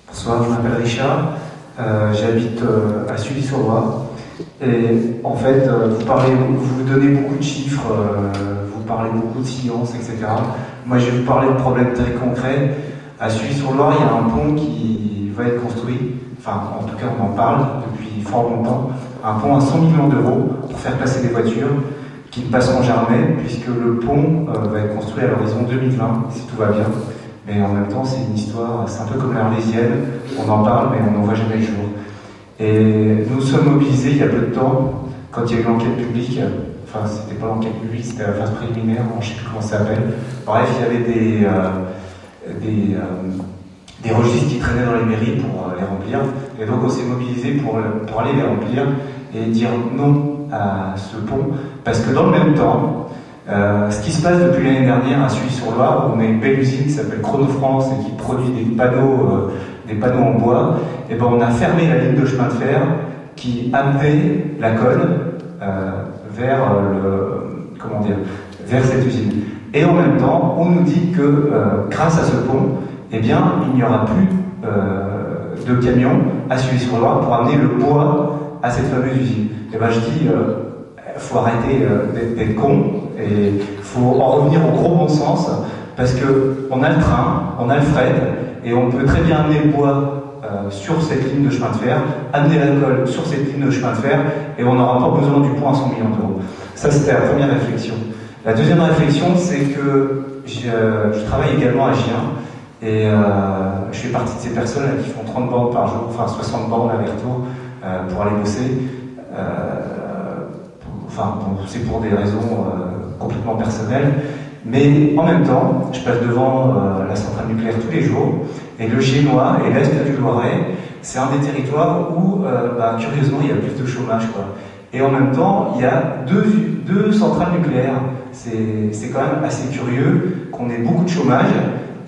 Bonsoir, je m'appelle Richard, j'habite à Sully-sur-Loire. Et en fait, vous donnez beaucoup de chiffres, vous parlez beaucoup de science, etc. Moi, je vais vous parler de problèmes très concrets. À Sully-sur-Loire, il y a un pont qui va être construit, enfin, en tout cas, on en parle depuis fort longtemps. Un pont à 100 millions d'euros pour faire passer des voitures qui ne passeront jamais, puisque le pont va être construit à l'horizon 2020, si tout va bien. Mais en même temps, c'est une histoire, c'est un peu comme l'Arlésienne, on en parle, mais on n'en voit jamais le jour. Et nous sommes mobilisés il y a peu de temps, quand il y a eu l'enquête publique, enfin, c'était pas l'enquête publique, c'était la phase préliminaire, je ne sais plus comment ça s'appelle. Bref, il y avait des registres qui traînaient dans les mairies pour les remplir. Et donc, on s'est mobilisés pour aller les remplir et dire non à ce pont, parce que dans le même temps, ce qui se passe depuis l'année dernière à Sully-sur-Loire, où on a une belle usine qui s'appelle Chrono France et qui produit des panneaux en bois, et ben on a fermé la ligne de chemin de fer qui amenait la Conne vers cette usine. Et en même temps, on nous dit que grâce à ce pont, eh bien, il n'y aura plus de camions à Sully-sur-Loire pour amener le bois à cette fameuse usine. Et ben je dis, faut arrêter d'être con et faut en revenir au gros bon sens, parce que on a le train, on a le fret et on peut très bien amener le bois sur cette ligne de chemin de fer, amener l'alcool sur cette ligne de chemin de fer et on n'aura pas besoin du pont à 100 millions d'euros. Ça, c'était la première réflexion. La deuxième réflexion, c'est que je travaille également à Gien et je fais partie de ces personnes là, qui font 30 bornes par jour, enfin 60 bornes aller-retour pour aller bosser. Enfin, bon, c'est pour des raisons complètement personnelles, mais en même temps, je passe devant la centrale nucléaire tous les jours, et le Génois et l'Est du Loiret, c'est un des territoires où, curieusement, il y a plus de chômage, quoi. Et en même temps, il y a deux centrales nucléaires. C'est quand même assez curieux qu'on ait beaucoup de chômage,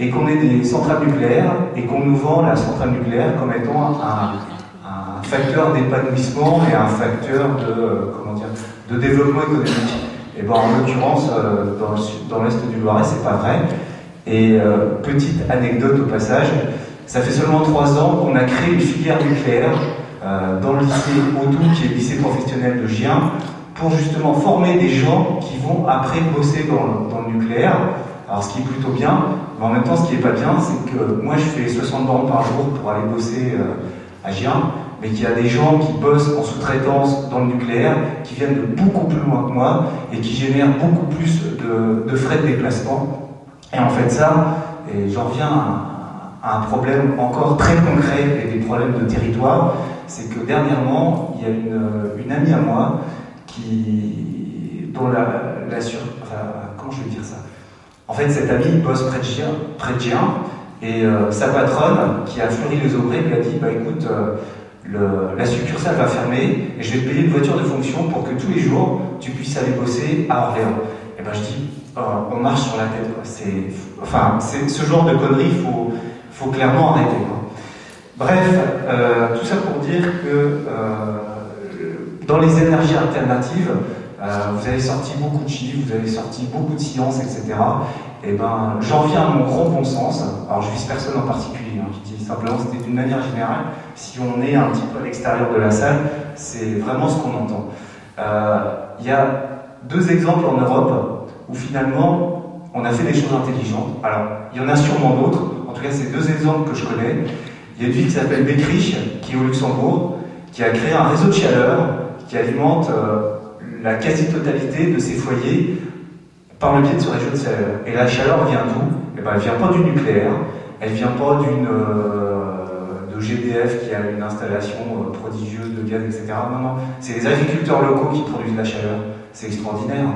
et qu'on ait des centrales nucléaires, et qu'on nous vend la centrale nucléaire comme étant un facteur d'épanouissement et un facteur de développement économique. Et ben, en l'occurrence, dans l'Est du Loiret, c'est pas vrai. Et petite anecdote au passage, ça fait seulement 3 ans qu'on a créé une filière nucléaire dans le lycée Audoux, qui est le lycée professionnel de Gien, pour justement former des gens qui vont après bosser dans le nucléaire. Alors ce qui est plutôt bien, mais en même temps ce qui est pas bien, c'est que moi je fais 60 bornes par jour pour aller bosser à Gien, mais qu'il y a des gens qui bossent en sous-traitance dans le nucléaire, qui viennent de beaucoup plus loin que moi, et qui génèrent beaucoup plus de frais de déplacement. Et en fait ça, et j'en reviens à un problème encore très concret et des problèmes de territoire, c'est que dernièrement, il y a une amie à moi dont comment je vais dire ça? En fait, cette amie bosse près de Gien, et sa patronne, qui a fleuri les aubrais, lui a dit, bah écoute, la succursale va fermer et je vais te payer une voiture de fonction pour que tous les jours tu puisses aller bosser à Orléans. Et ben je dis, on marche sur la tête, quoi. C'est ce genre de conneries, faut clairement arrêter, quoi. Bref, tout ça pour dire que dans les énergies alternatives, vous avez sorti beaucoup de chiffres, vous avez sorti beaucoup de science, etc. Et ben, j'en viens à mon gros bon sens. Alors, je vise personne en particulier, hein. Je dis simplement, c'était d'une manière générale. Si on est un petit peu à l'extérieur de la salle, c'est vraiment ce qu'on entend. Il y a 2 exemples en Europe où finalement, on a fait des choses intelligentes. Alors, il y en a sûrement d'autres. En tout cas, c'est 2 exemples que je connais. Il y a une ville qui s'appelle Beckrich, qui est au Luxembourg, qui a créé un réseau de chaleur qui alimente la quasi-totalité de ses foyers par le biais de ce réseau de chaleur. Et la chaleur vient d'où? Eh ben, elle vient pas du nucléaire, elle vient pas de GDF qui a une installation prodigieuse de gaz, etc. Non, non, c'est les agriculteurs locaux qui produisent la chaleur. C'est extraordinaire.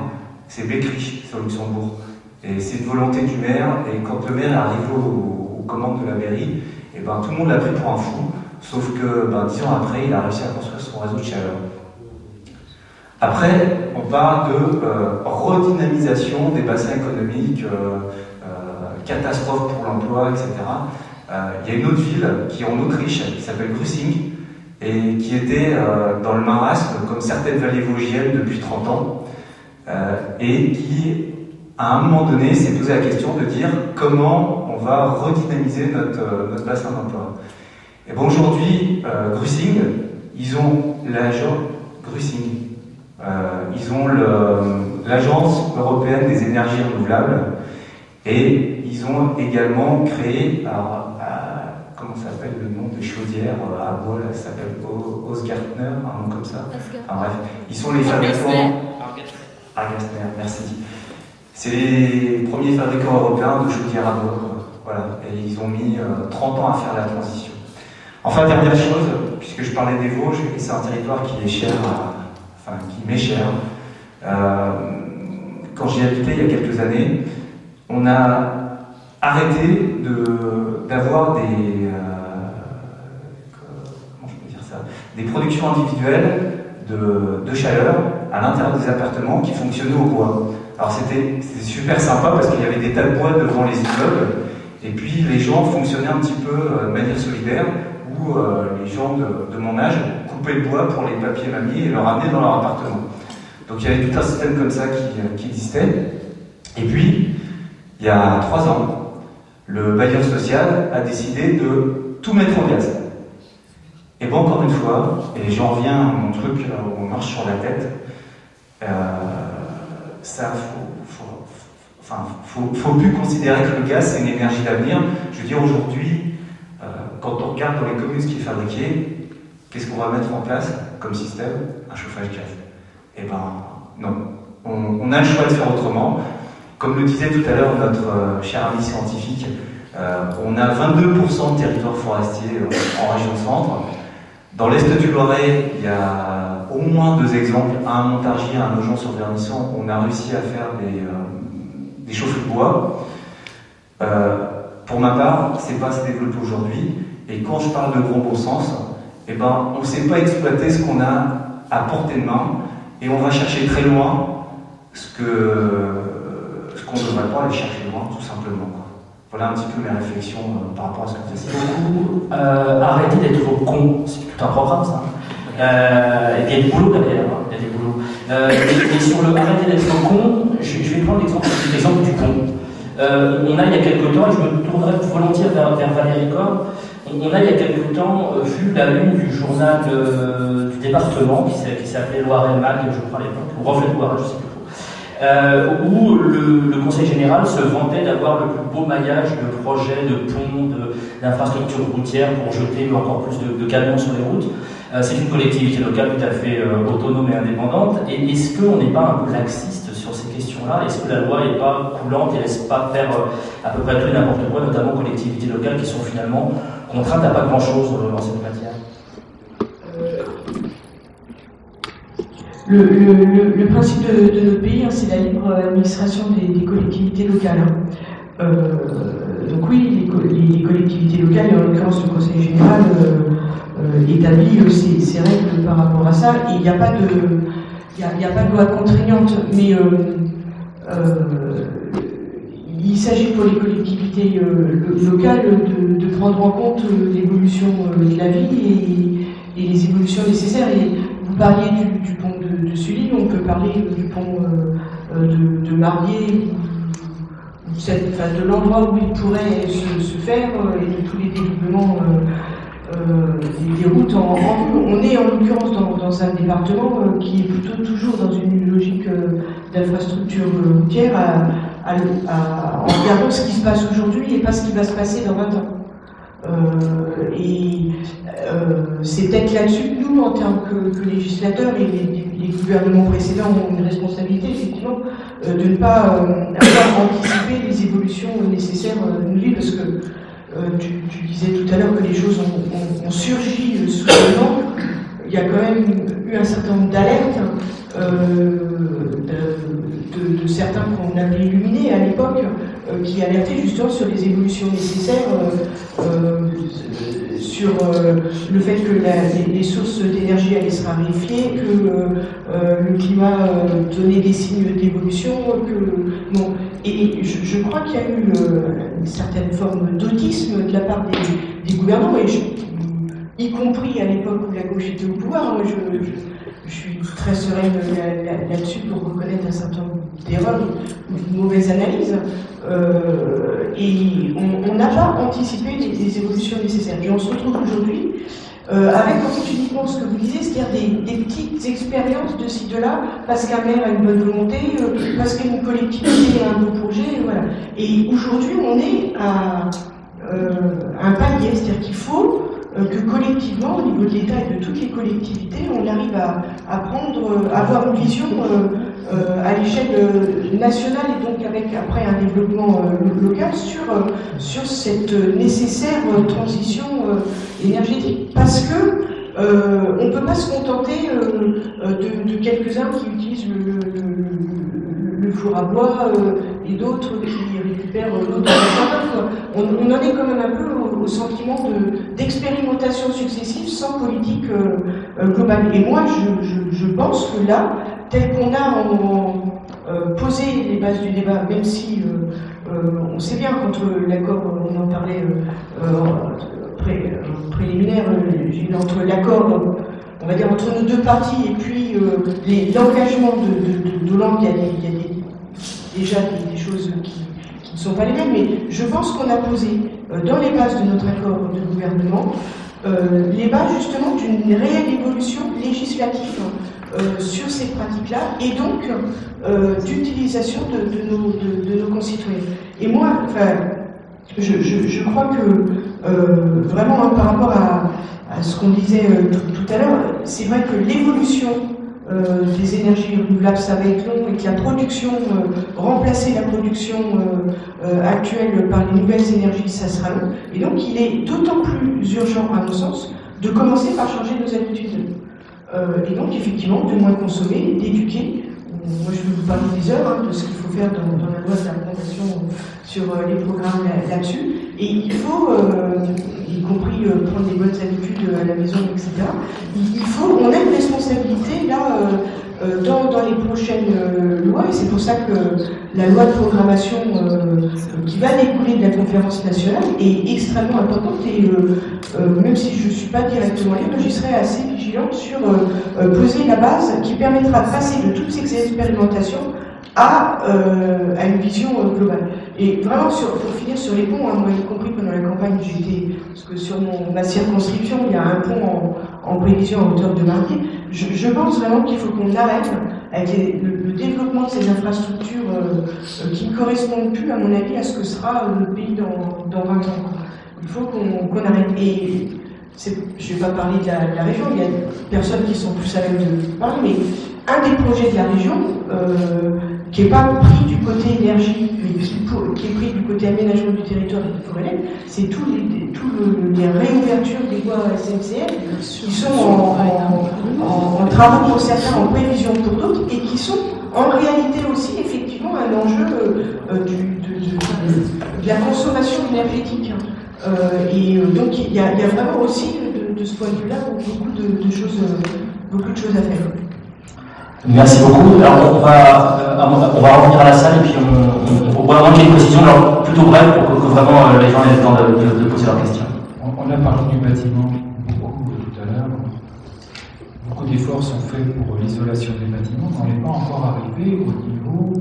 C'est Beckrich, c'est au Luxembourg. Et c'est une volonté du maire, et quand le maire est arrivé aux commandes de la mairie, eh ben, tout le monde l'a pris pour un fou, sauf que 10 ans après, il a réussi à construire son réseau de chaleur. Après, on parle de redynamisation des bassins économiques, catastrophe pour l'emploi, etc. Il y a une autre ville qui est en Autriche, qui s'appelle Grüssing, et qui était dans le marasme, comme certaines vallées vosgiennes depuis 30 ans, et qui, à un moment donné, s'est posé la question de dire comment on va redynamiser notre bassin d'emploi. Et bon, aujourd'hui, Grüssing, ils ont l'agent Grüssing. Ils ont l'Agence européenne des énergies renouvelables et ils ont également créé, comment s'appelle le nom des chaudières à bois, là, ça s'appelle Osgartner, un nom comme ça. Enfin, bref, ils sont les fabricants. Argasner, merci. C'est les premiers fabricants européens de chaudières à bois. Voilà, et ils ont mis 30 ans à faire la transition. Enfin, dernière chose, puisque je parlais des Vosges, et c'est un territoire qui est cher, qui m'est cher. Quand j'y habitais il y a quelques années, on a arrêté d'avoir des productions individuelles de chaleur à l'intérieur des appartements qui fonctionnaient au bois. Alors c'était super sympa parce qu'il y avait des tas de bois devant les immeubles et puis les gens fonctionnaient un petit peu de manière solidaire où les gens de mon âge coupaient le bois pour les papiers mamies et le ramenaient dans leur appartement. Donc il y avait tout un système comme ça qui existait. Et puis, il y a 3 ans, le bailleur social a décidé de tout mettre en gaz. Et bon, encore une fois, et j'en reviens à mon truc où on marche sur la tête, faut plus considérer que le gaz c'est une énergie d'avenir. Je veux dire, aujourd'hui, quand on regarde dans les communes ce qui est fabriqué, qu'est-ce qu'on va mettre en place comme système? Un chauffage gaz. Eh ben, non. On a le choix de faire autrement. Comme le disait tout à l'heure notre cher ami scientifique, on a 22% de territoire forestier en région centre. Dans l'est du Loiret, il y a au moins 2 exemples, un à Montargis, un à Nogent-sur-Vernisson, on a réussi à faire des chauffes de bois. Pour ma part, c'est pas assez développé aujourd'hui, et quand je parle de gros bon sens, eh ben, on ne sait pas exploiter ce qu'on a à portée de main, et on va chercher très loin ce qu'on ne devrait pas aller chercher loin, tout simplement. Voilà un petit peu mes réflexions par rapport à ce que vous essayez. Arrêtez d'être con, c'est tout un programme ça. Il y a du boulot derrière, il y a du boulot. Et sur le arrêter d'être con, je vais prendre l'exemple du pont. On a il y a quelque temps, et je me tournerai volontiers vers Valérie Corre, on a il y a quelque temps vu la une du journal du département qui s'appelait Loiret Mag, je crois à l'époque, ou Reflet de Loiret, je ne sais plus. Où le Conseil général se vantait d'avoir le plus beau maillage de projets, de ponts, d'infrastructures routières pour jeter encore plus de camions sur les routes. C'est une collectivité locale tout à fait autonome et indépendante. Et est-ce qu'on n'est pas un peu laxiste sur ces questions-là? Est-ce que la loi n'est pas coulante et laisse pas faire à peu près tout et n'importe quoi, notamment collectivités locales qui sont finalement contraintes à pas grand-chose en cette matière? Le principe de notre pays, c'est la libre administration des collectivités locales. Donc oui, les collectivités locales, et en l'occurrence le Conseil général, établit ses règles par rapport à ça, et il n'y a pas de loi contraignante, mais il s'agit pour les collectivités locales de prendre en compte l'évolution de la vie et les évolutions nécessaires. Et vous parliez du pont de Sully, on peut parler du pont de Marlier, de l'endroit où il pourrait se faire, et de tous les dédoublements des routes en vue. On est en l'occurrence dans un département qui est plutôt toujours dans une logique d'infrastructure routière en regardant ce qui se passe aujourd'hui et pas ce qui va se passer dans 20 ans. C'est peut-être là-dessus que nous, en tant que législateurs, et les gouvernements précédents ont une responsabilité, effectivement, de ne pas avoir anticipé les évolutions nécessaires de nos vies, parce que tu disais tout à l'heure que les choses ont surgi soudainement. Il y a quand même eu un certain nombre d'alertes de certains qu'on avait illuminés à l'époque, qui alertaient justement sur les évolutions nécessaires, sur le fait que les sources d'énergie allaient se raréfier, que le climat donnait des signes d'évolution, et je crois qu'il y a eu une certaine forme d'autisme de la part des gouvernants, y compris à l'époque où la gauche était au pouvoir. je suis très sereine là-dessus pour reconnaître un certain nombre d'erreurs ou de mauvaises analyses. Et on n'a pas anticipé les évolutions nécessaires. Et on se retrouve aujourd'hui avec en fait uniquement ce que vous disiez, c'est-à-dire des petites expériences de ci, de là, parce qu'un maire a une bonne volonté, parce qu'une collectivité a un beau projet, voilà. Et aujourd'hui, on est à un palier, c'est-à-dire qu'il faut que collectivement, au niveau de l'État et de toutes les collectivités, on arrive à avoir une vision à l'échelle nationale et donc avec après un développement local sur cette nécessaire transition énergétique. Parce que on ne peut pas se contenter de quelques-uns qui utilisent le four à bois et d'autres qui récupèrent l'eau de la on en est quand même un peu au sentiment d'expérimentation successive sans politique globale. Et moi, je pense que là, tel qu'on a posé les bases du débat, même si on sait bien qu'entre l'accord, on en parlait préliminaire, entre l'accord, on va dire entre nos deux parties et puis l'engagement de Hollande, il y a déjà des choses qui ne sont pas les mêmes, mais je pense qu'on a posé dans les bases de notre accord de gouvernement les bases justement d'une réelle évolution législative sur ces pratiques-là et donc d'utilisation de nos concitoyens. Et moi, enfin, je crois que vraiment par rapport à ce qu'on disait tout à l'heure, c'est vrai que l'évolution des énergies renouvelables, ça va être long et que la production, remplacer la production actuelle par les nouvelles énergies, ça sera long. Et donc il est d'autant plus urgent, à mon sens, de commencer par changer nos habitudes. Et donc effectivement, de moins consommer, d'éduquer. Moi je vais vous parler des heures, de ce qu'il faut faire dans la loi de la présentation sur les programmes là-dessus. Et il faut, y compris prendre des bonnes habitudes à la maison, etc. On a une responsabilité là dans les prochaines lois, et c'est pour ça que la loi de programmation qui va découler de la conférence nationale est extrêmement importante. Et même si je ne suis pas directement libre, j'y serai assez vigilante sur poser la base qui permettra de passer de toutes ces expérimentations à une vision globale. Et vraiment, pour finir sur les ponts, moi y compris pendant la campagne, parce que sur ma circonscription, il y a un pont en prévision à hauteur de Mardier. Je pense vraiment qu'il faut qu'on arrête avec le développement de ces infrastructures qui ne correspondent plus, à mon avis, à ce que sera le pays dans 20 ans. Il faut qu'on arrête. Et je ne vais pas parler de la région, il y a des personnes qui sont plus à même de parler, mais un des projets de la région, qui n'est pas pris du côté énergie, mais qui est pris du côté aménagement du territoire et du forêt, c'est toutes les réouvertures des voies SNCF qui sont en travaux pour certains, en prévision pour d'autres, et qui sont en réalité aussi effectivement un enjeu de la consommation énergétique. Et donc il y a vraiment aussi de ce point de vue-là beaucoup de choses à faire. Merci beaucoup. Alors on va revenir à la salle et puis on va manquer une précision, alors plutôt bref pour que vraiment les gens aient le temps de poser leurs questions. On a parlé du bâtiment beaucoup tout à l'heure. Beaucoup d'efforts sont faits pour l'isolation des bâtiments, mais on n'est pas encore arrivé au niveau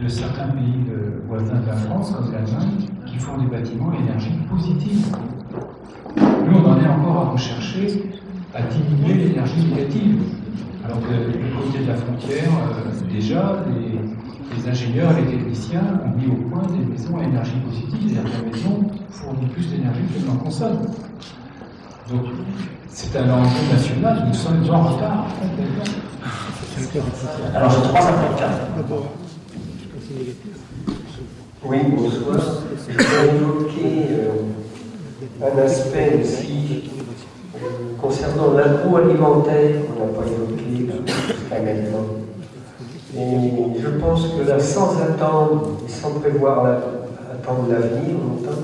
de certains pays voisins de la France, comme l'Allemagne, qui font des bâtiments à énergie positive. Nous, on en est encore à rechercher à diminuer l'énergie négative. Alors que du côté de la frontière, déjà, les ingénieurs et les techniciens ont mis au point des maisons à énergie positive, c'est-à-dire que la maison fournit plus d'énergie qu'elle n'en consomme. Donc, c'est un enjeu national, nous sommes en retard. Alors, j'ai 354. Oui, bonsoir. Je vais évoquer un aspect aussi concernant l'agroalimentaire, qu'on n'a pas évoqué jusqu'à maintenant. Et je pense que là, sans attendre et sans prévoir attendre l'avenir longtemps,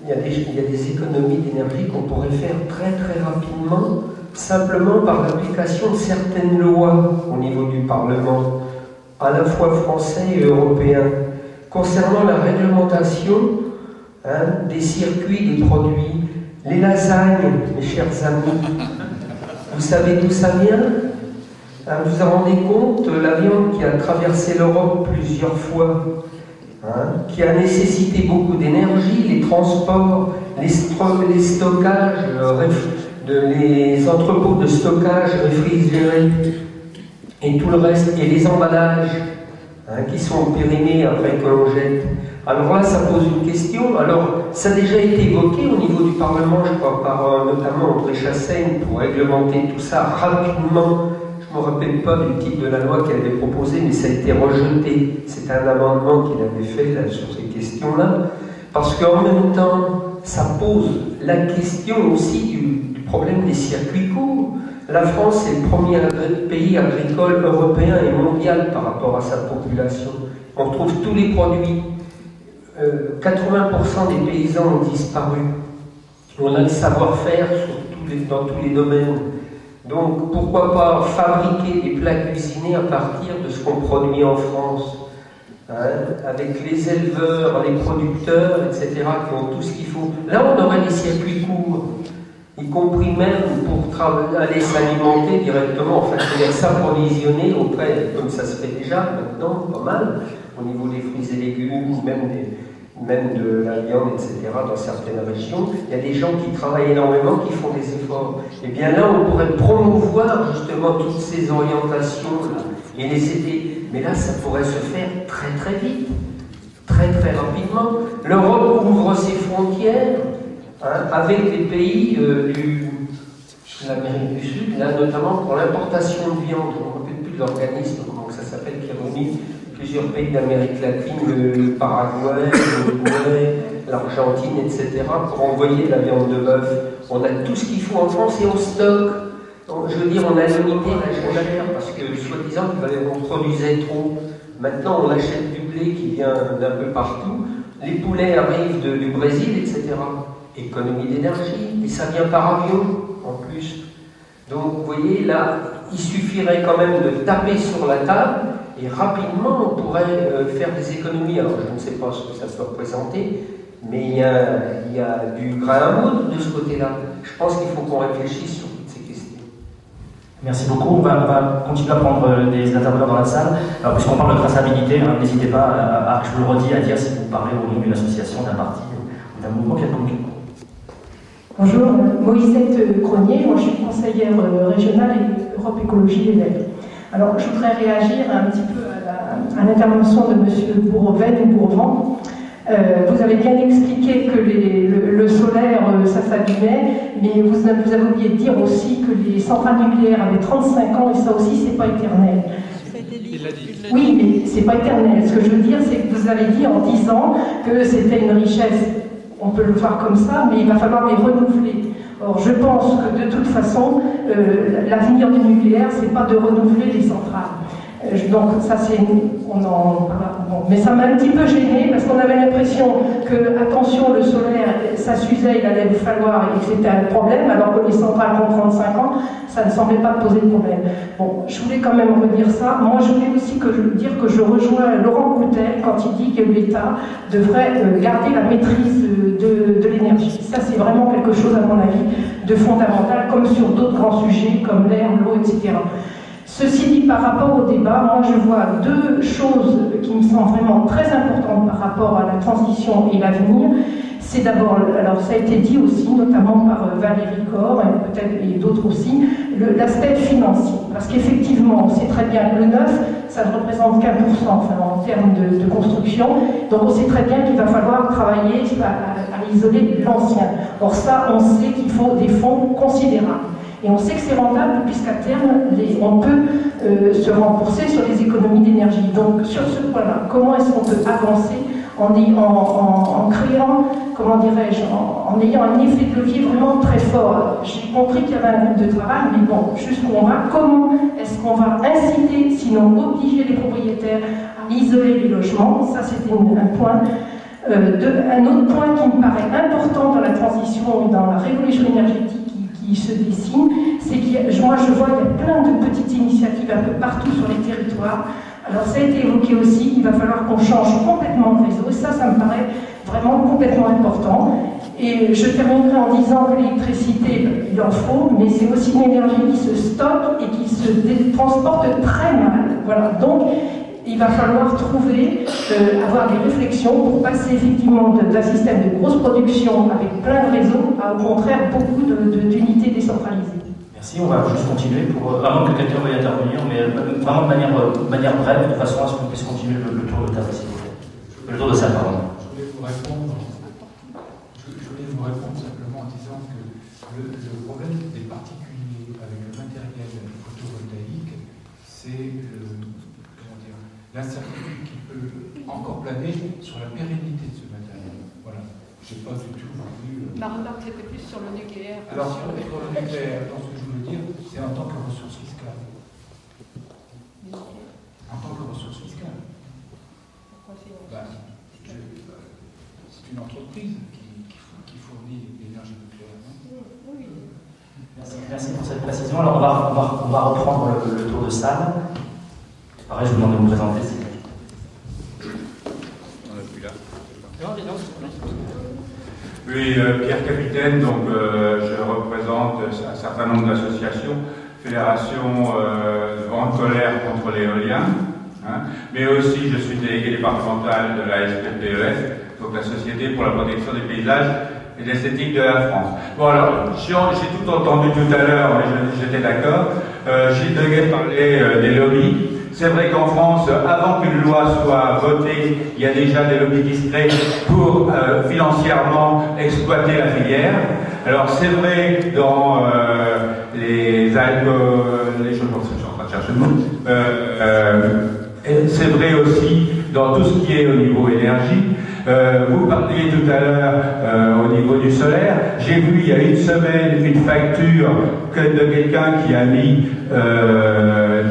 il y a des économies d'énergie qu'on pourrait faire très très rapidement, simplement par l'application de certaines lois au niveau du Parlement, à la fois français et européen, concernant la réglementation des circuits des produits. Les lasagnes, mes chers amis, vous savez d'où ça vient? Vous vous rendez compte, l'avion qui a traversé l'Europe plusieurs fois, qui a nécessité beaucoup d'énergie, les transports, les stockages, les entrepôts de stockage réfrigérés et tout le reste, et les emballages qui sont périmés après que l'on jette. Alors là, ça pose une question. Alors, ça a déjà été évoqué au niveau du Parlement, je crois, par notamment André Chassaigne, pour réglementer tout ça rapidement. Je ne me rappelle pas du titre de la loi qu'il avait proposé, mais ça a été rejeté. C'était un amendement qu'il avait fait là, sur ces questions-là. Parce qu'en même temps, ça pose la question aussi du problème des circuits courts. La France est le premier pays agricole européen et mondial par rapport à sa population. On trouve tous les produits. 80% des paysans ont disparu. On a le savoir-faire dans tous les domaines. Donc pourquoi pas fabriquer des plats cuisinés à partir de ce qu'on produit en France, avec les éleveurs, les producteurs, etc., qui ont tout ce qu'il faut. Là, on aurait des circuits courts, y compris même pour aller s'alimenter directement, enfin, s'approvisionner auprès, comme ça se fait déjà maintenant, pas mal, au niveau des fruits et légumes, même de la viande, etc., dans certaines régions. Il y a des gens qui travaillent énormément, qui font des efforts. Et bien là, on pourrait promouvoir justement toutes ces orientations-là et les aider. Mais là, ça pourrait se faire très très vite, très très rapidement. L'Europe ouvre ses frontières avec les pays de l'Amérique du Sud, là notamment pour l'importation de viande. Je ne me rappelle plus de l'organisme, comment ça s'appelle, qui a remis plusieurs pays d'Amérique latine, le Paraguay, l'Uruguay, l'Argentine, etc., pour envoyer de la viande de bœuf. On a tout ce qu'il faut en France et on stocke. Je veux dire, on a limité la changère parce que, soi-disant, on produisait trop. Maintenant, on achète du blé qui vient d'un peu partout. Les poulets arrivent du Brésil, etc. Économie d'énergie, et ça vient par avion, en plus. Donc, vous voyez, là, il suffirait quand même de taper sur la table. Et rapidement, on pourrait faire des économies. Alors, je ne sais pas ce que ça peut représenter, mais il y a du grain à moudre de ce côté-là. Je pense qu'il faut qu'on réfléchisse sur toutes ces questions. Merci beaucoup. On va continuer à prendre des intervenants dans la salle. Alors, puisqu'on parle de traçabilité, n'hésitez pas, je vous le redis, à dire si vous parlez au nom d'une association, d'un parti ou d'un mouvement quelconque. Bonjour, Moïsette Grenier, moi je suis conseillère régionale et Europe Écologie Les Verts. Alors, je voudrais réagir un petit peu à l'intervention de M. Bourreven ou Bourvent. Vous avez bien expliqué que le solaire, ça s'abîmait, mais vous avez oublié de dire aussi que les centrales nucléaires avaient 35 ans, et ça aussi, c'est pas éternel. Il l'a dit. Oui, mais c'est pas éternel. Ce que je veux dire, c'est que vous avez dit en 10 ans que c'était une richesse. On peut le voir comme ça, mais il va falloir les renouveler. Or, je pense que de toute façon, l'avenir du nucléaire, c'est pas de renouveler les centrales. Donc ça c'est... mais ça m'a un petit peu gênée parce qu'on avait l'impression que, attention, le solaire, ça s'usait, il allait falloir, et que c'était un problème, alors que les centrales ont 35 ans, ça ne semblait pas poser de problème. Bon, je voulais quand même redire ça. Moi, je voulais aussi dire que je rejoins Laurent Coutel quand il dit que l'État devrait garder la maîtrise de l'énergie. Ça, c'est vraiment quelque chose, à mon avis, de fondamental, comme sur d'autres grands sujets, comme l'air, l'eau, etc. Ceci dit, par rapport au débat, moi je vois deux choses qui me semblent vraiment très importantes par rapport à la transition et l'avenir. C'est d'abord, alors ça a été dit aussi, notamment par Valérie Corre, peut-être et d'autres aussi, l'aspect financier. Parce qu'effectivement, on sait très bien que le neuf, ça ne représente qu'1%, enfin, en termes de construction. Donc on sait très bien qu'il va falloir travailler à isoler l'ancien. Or ça, on sait qu'il faut des fonds considérables. Et on sait que c'est rentable puisqu'à terme, on peut se rembourser sur les économies d'énergie. Donc sur ce point-là, comment est-ce qu'on peut avancer en créant, comment dirais-je, en ayant un effet de levier vraiment très fort. J'ai compris qu'il y avait un groupe de travail, mais bon, jusqu'où on va, comment est-ce qu'on va inciter, sinon obliger les propriétaires à isoler les logements. Ça, c'était un point. Un autre point qui me paraît important dans la transition et dans la révolution énergétique qui se dessine, c'est que moi je vois qu'il y a plein de petites initiatives un peu partout sur les territoires. Alors ça a été évoqué aussi, il va falloir qu'on change complètement de réseau, et ça me paraît vraiment complètement important. Et je terminerai en disant que l'électricité, il il en faut, mais c'est aussi une énergie qui se stocke et qui se transporte très mal. Voilà. Donc, il va falloir trouver, avoir des réflexions pour passer effectivement d'un système de grosse production avec plein de réseaux à au contraire beaucoup d'unités décentralisées. Merci, on va juste continuer pour, à moins que quelqu'un veuille intervenir, mais vraiment de manière brève, de façon à ce qu'on puisse continuer le tour de table, s'il vous plaît. Le tour de salle, pardon. Je voulais vous répondre simplement en disant que le problème des particuliers avec le matériel photovoltaïque, c'est l'incertitude qui peut encore planer sur la pérennité de ce matériel. Voilà. Je n'ai pas du tout voulu. Ma remarque c'était plus sur le nucléaire. Alors, sur le nucléaire, ce que je voulais dire, c'est en tant que ressource fiscale. En tant que ressource fiscale. Pourquoi c'est c'est une entreprise qui fournit l'énergie nucléaire. Oui. Merci pour cette précision. Alors, on va reprendre le tour de salle. Pareil, je vous demande de vous présenter. On n'a plus là. Oui, Pierre Capitaine, donc je représente un certain nombre d'associations, Fédération Grande Colère contre l'éolien, hein, mais aussi je suis délégué départemental de la SPPEF, donc la Société pour la protection des paysages et de l'esthétique de la France. Bon alors, j'ai tout entendu tout à l'heure, mais j'étais d'accord. Gilles Deguet parlait des lobbies. C'est vrai qu'en France, avant qu'une loi soit votée, il y a déjà des lobbies qui se créent pour financièrement exploiter la filière. Alors c'est vrai dans les alcools, les choses comme ça, je suis en train de chercher le mot. C'est vrai aussi dans tout ce qui est au niveau énergie. Vous parliez tout à l'heure au niveau du solaire. J'ai vu il y a une semaine une facture de quelqu'un qui a mis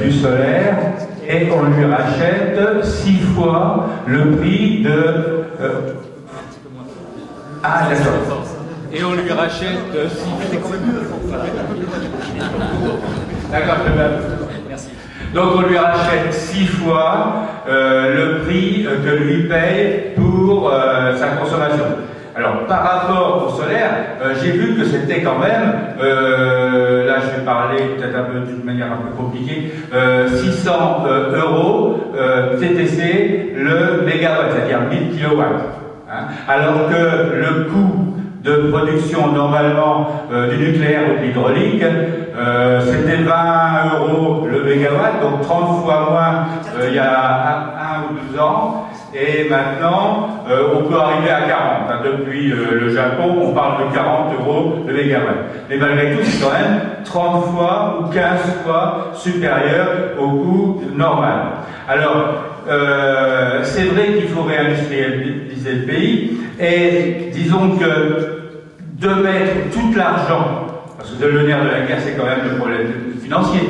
du solaire et on lui rachète 6 fois le prix de... Ah d'accord. Et on lui rachète 6 fois... D'accord, merci. Donc on lui rachète 6 fois le prix que lui paye pour sa consommation. Alors par rapport au solaire, j'ai vu que c'était quand même, là je vais parler peut-être un peu d'une manière un peu compliquée, 600 euros TTC le mégawatt, c'est-à-dire 1000 kilowatts. Hein, alors que le coût de production normalement du nucléaire ou de l'hydraulique, c'était 20 euros le mégawatt, donc 30 fois moins il y a 1 ou 2 ans, et maintenant on peut arriver à 40. Hein, depuis le Japon, on parle de 40 euros le mégawatt. Mais malgré tout, c'est quand même 30 fois ou 15 fois supérieur au coût normal. Alors, c'est vrai qu'il faut réindustrialiser le pays, et disons que de mettre tout l'argent, parce que le nerf de la guerre c'est quand même le problème financier,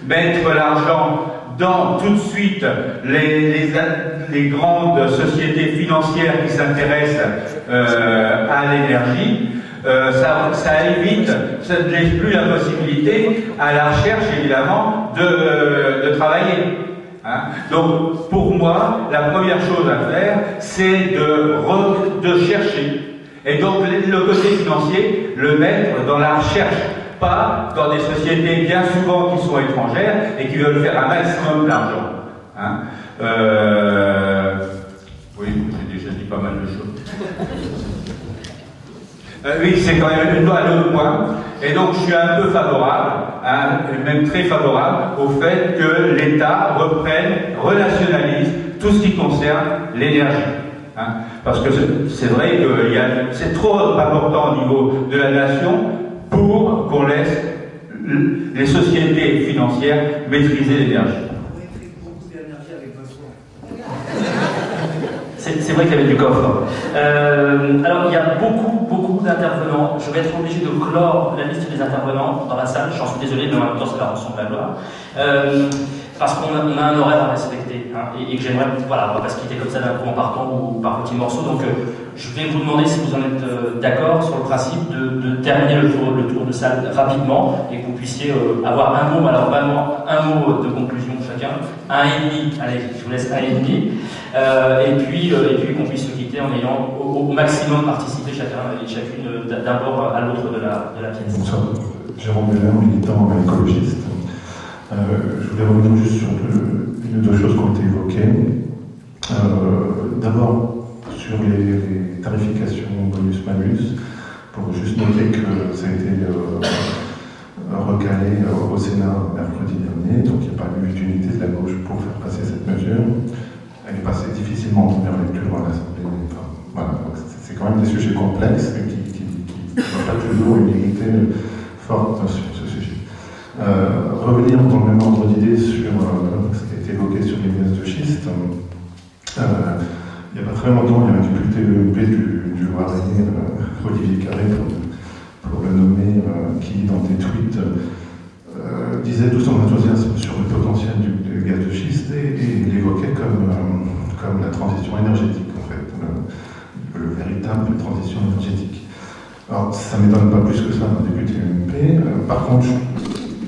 mettre l'argent dans tout de suite les grandes sociétés financières qui s'intéressent à l'énergie, ça évite, ça ne laisse plus la possibilité à la recherche évidemment de travailler. Hein? Donc pour moi, la première chose à faire, c'est de chercher. Et donc le côté financier, le mettre dans la recherche, pas dans des sociétés bien souvent qui sont étrangères et qui veulent faire un maximum d'argent. Hein? Oui, j'ai déjà dit pas mal de choses. Oui, c'est quand même une loi à l'autre point. Et donc je suis un peu favorable, hein, même très favorable, au fait que l'État renationalise tout ce qui concerne l'énergie. Hein, parce que c'est vrai que c'est trop important au niveau de la nation pour qu'on laisse les sociétés financières maîtriser l'énergie. C'est vrai qu'il y avait du coffre. Alors il y a beaucoup d'intervenants. Je vais être obligé de clore la liste des intervenants dans la salle. J'en suis désolé, mais en même temps c'est la rançon de la loi. Parce qu'on a un horaire à respecter, hein, et que j'aimerais, voilà, on va pas se quitter comme ça d'un coup en partant ou par petits morceaux. Donc je vais vous demander si vous en êtes d'accord sur le principe de terminer le tour de salle rapidement et que vous puissiez avoir un mot, alors vraiment un mot de conclusion chacun. chacun, 1,5, allez, je vous laisse 1,5, et puis qu'on puisse se quitter en ayant au maximum participé chacun et chacune d'un bord à l'autre de la pièce. Bonsoir, Jérôme Bellin, militant écologiste. Je voulais revenir juste sur une ou deux choses qui ont été évoquées. D'abord, sur les tarifications bonus-malus, pour juste noter que ça a été recalé au Sénat mercredi dernier, donc il n'y a pas eu d'unité de la gauche pour faire passer cette mesure. Elle est passée difficilement en première lecture à l'Assemblée. Enfin, voilà, c'est quand même des sujets complexes qui n'ont pas toujours une unité forte sur ce sujet. Revenir dans le même ordre d'idée sur ce qui a été évoqué sur les gaz de schiste. Il n'y a pas très longtemps, il y a un député EEP du Loiret, Olivier Carré, pour le nommer, qui, dans des tweets, disait tout son enthousiasme sur le potentiel du gaz de schiste et l'évoquait comme la transition énergétique, en fait, le véritable transition énergétique. Alors, ça ne m'étonne pas plus que ça d'un député EEP. Par contre,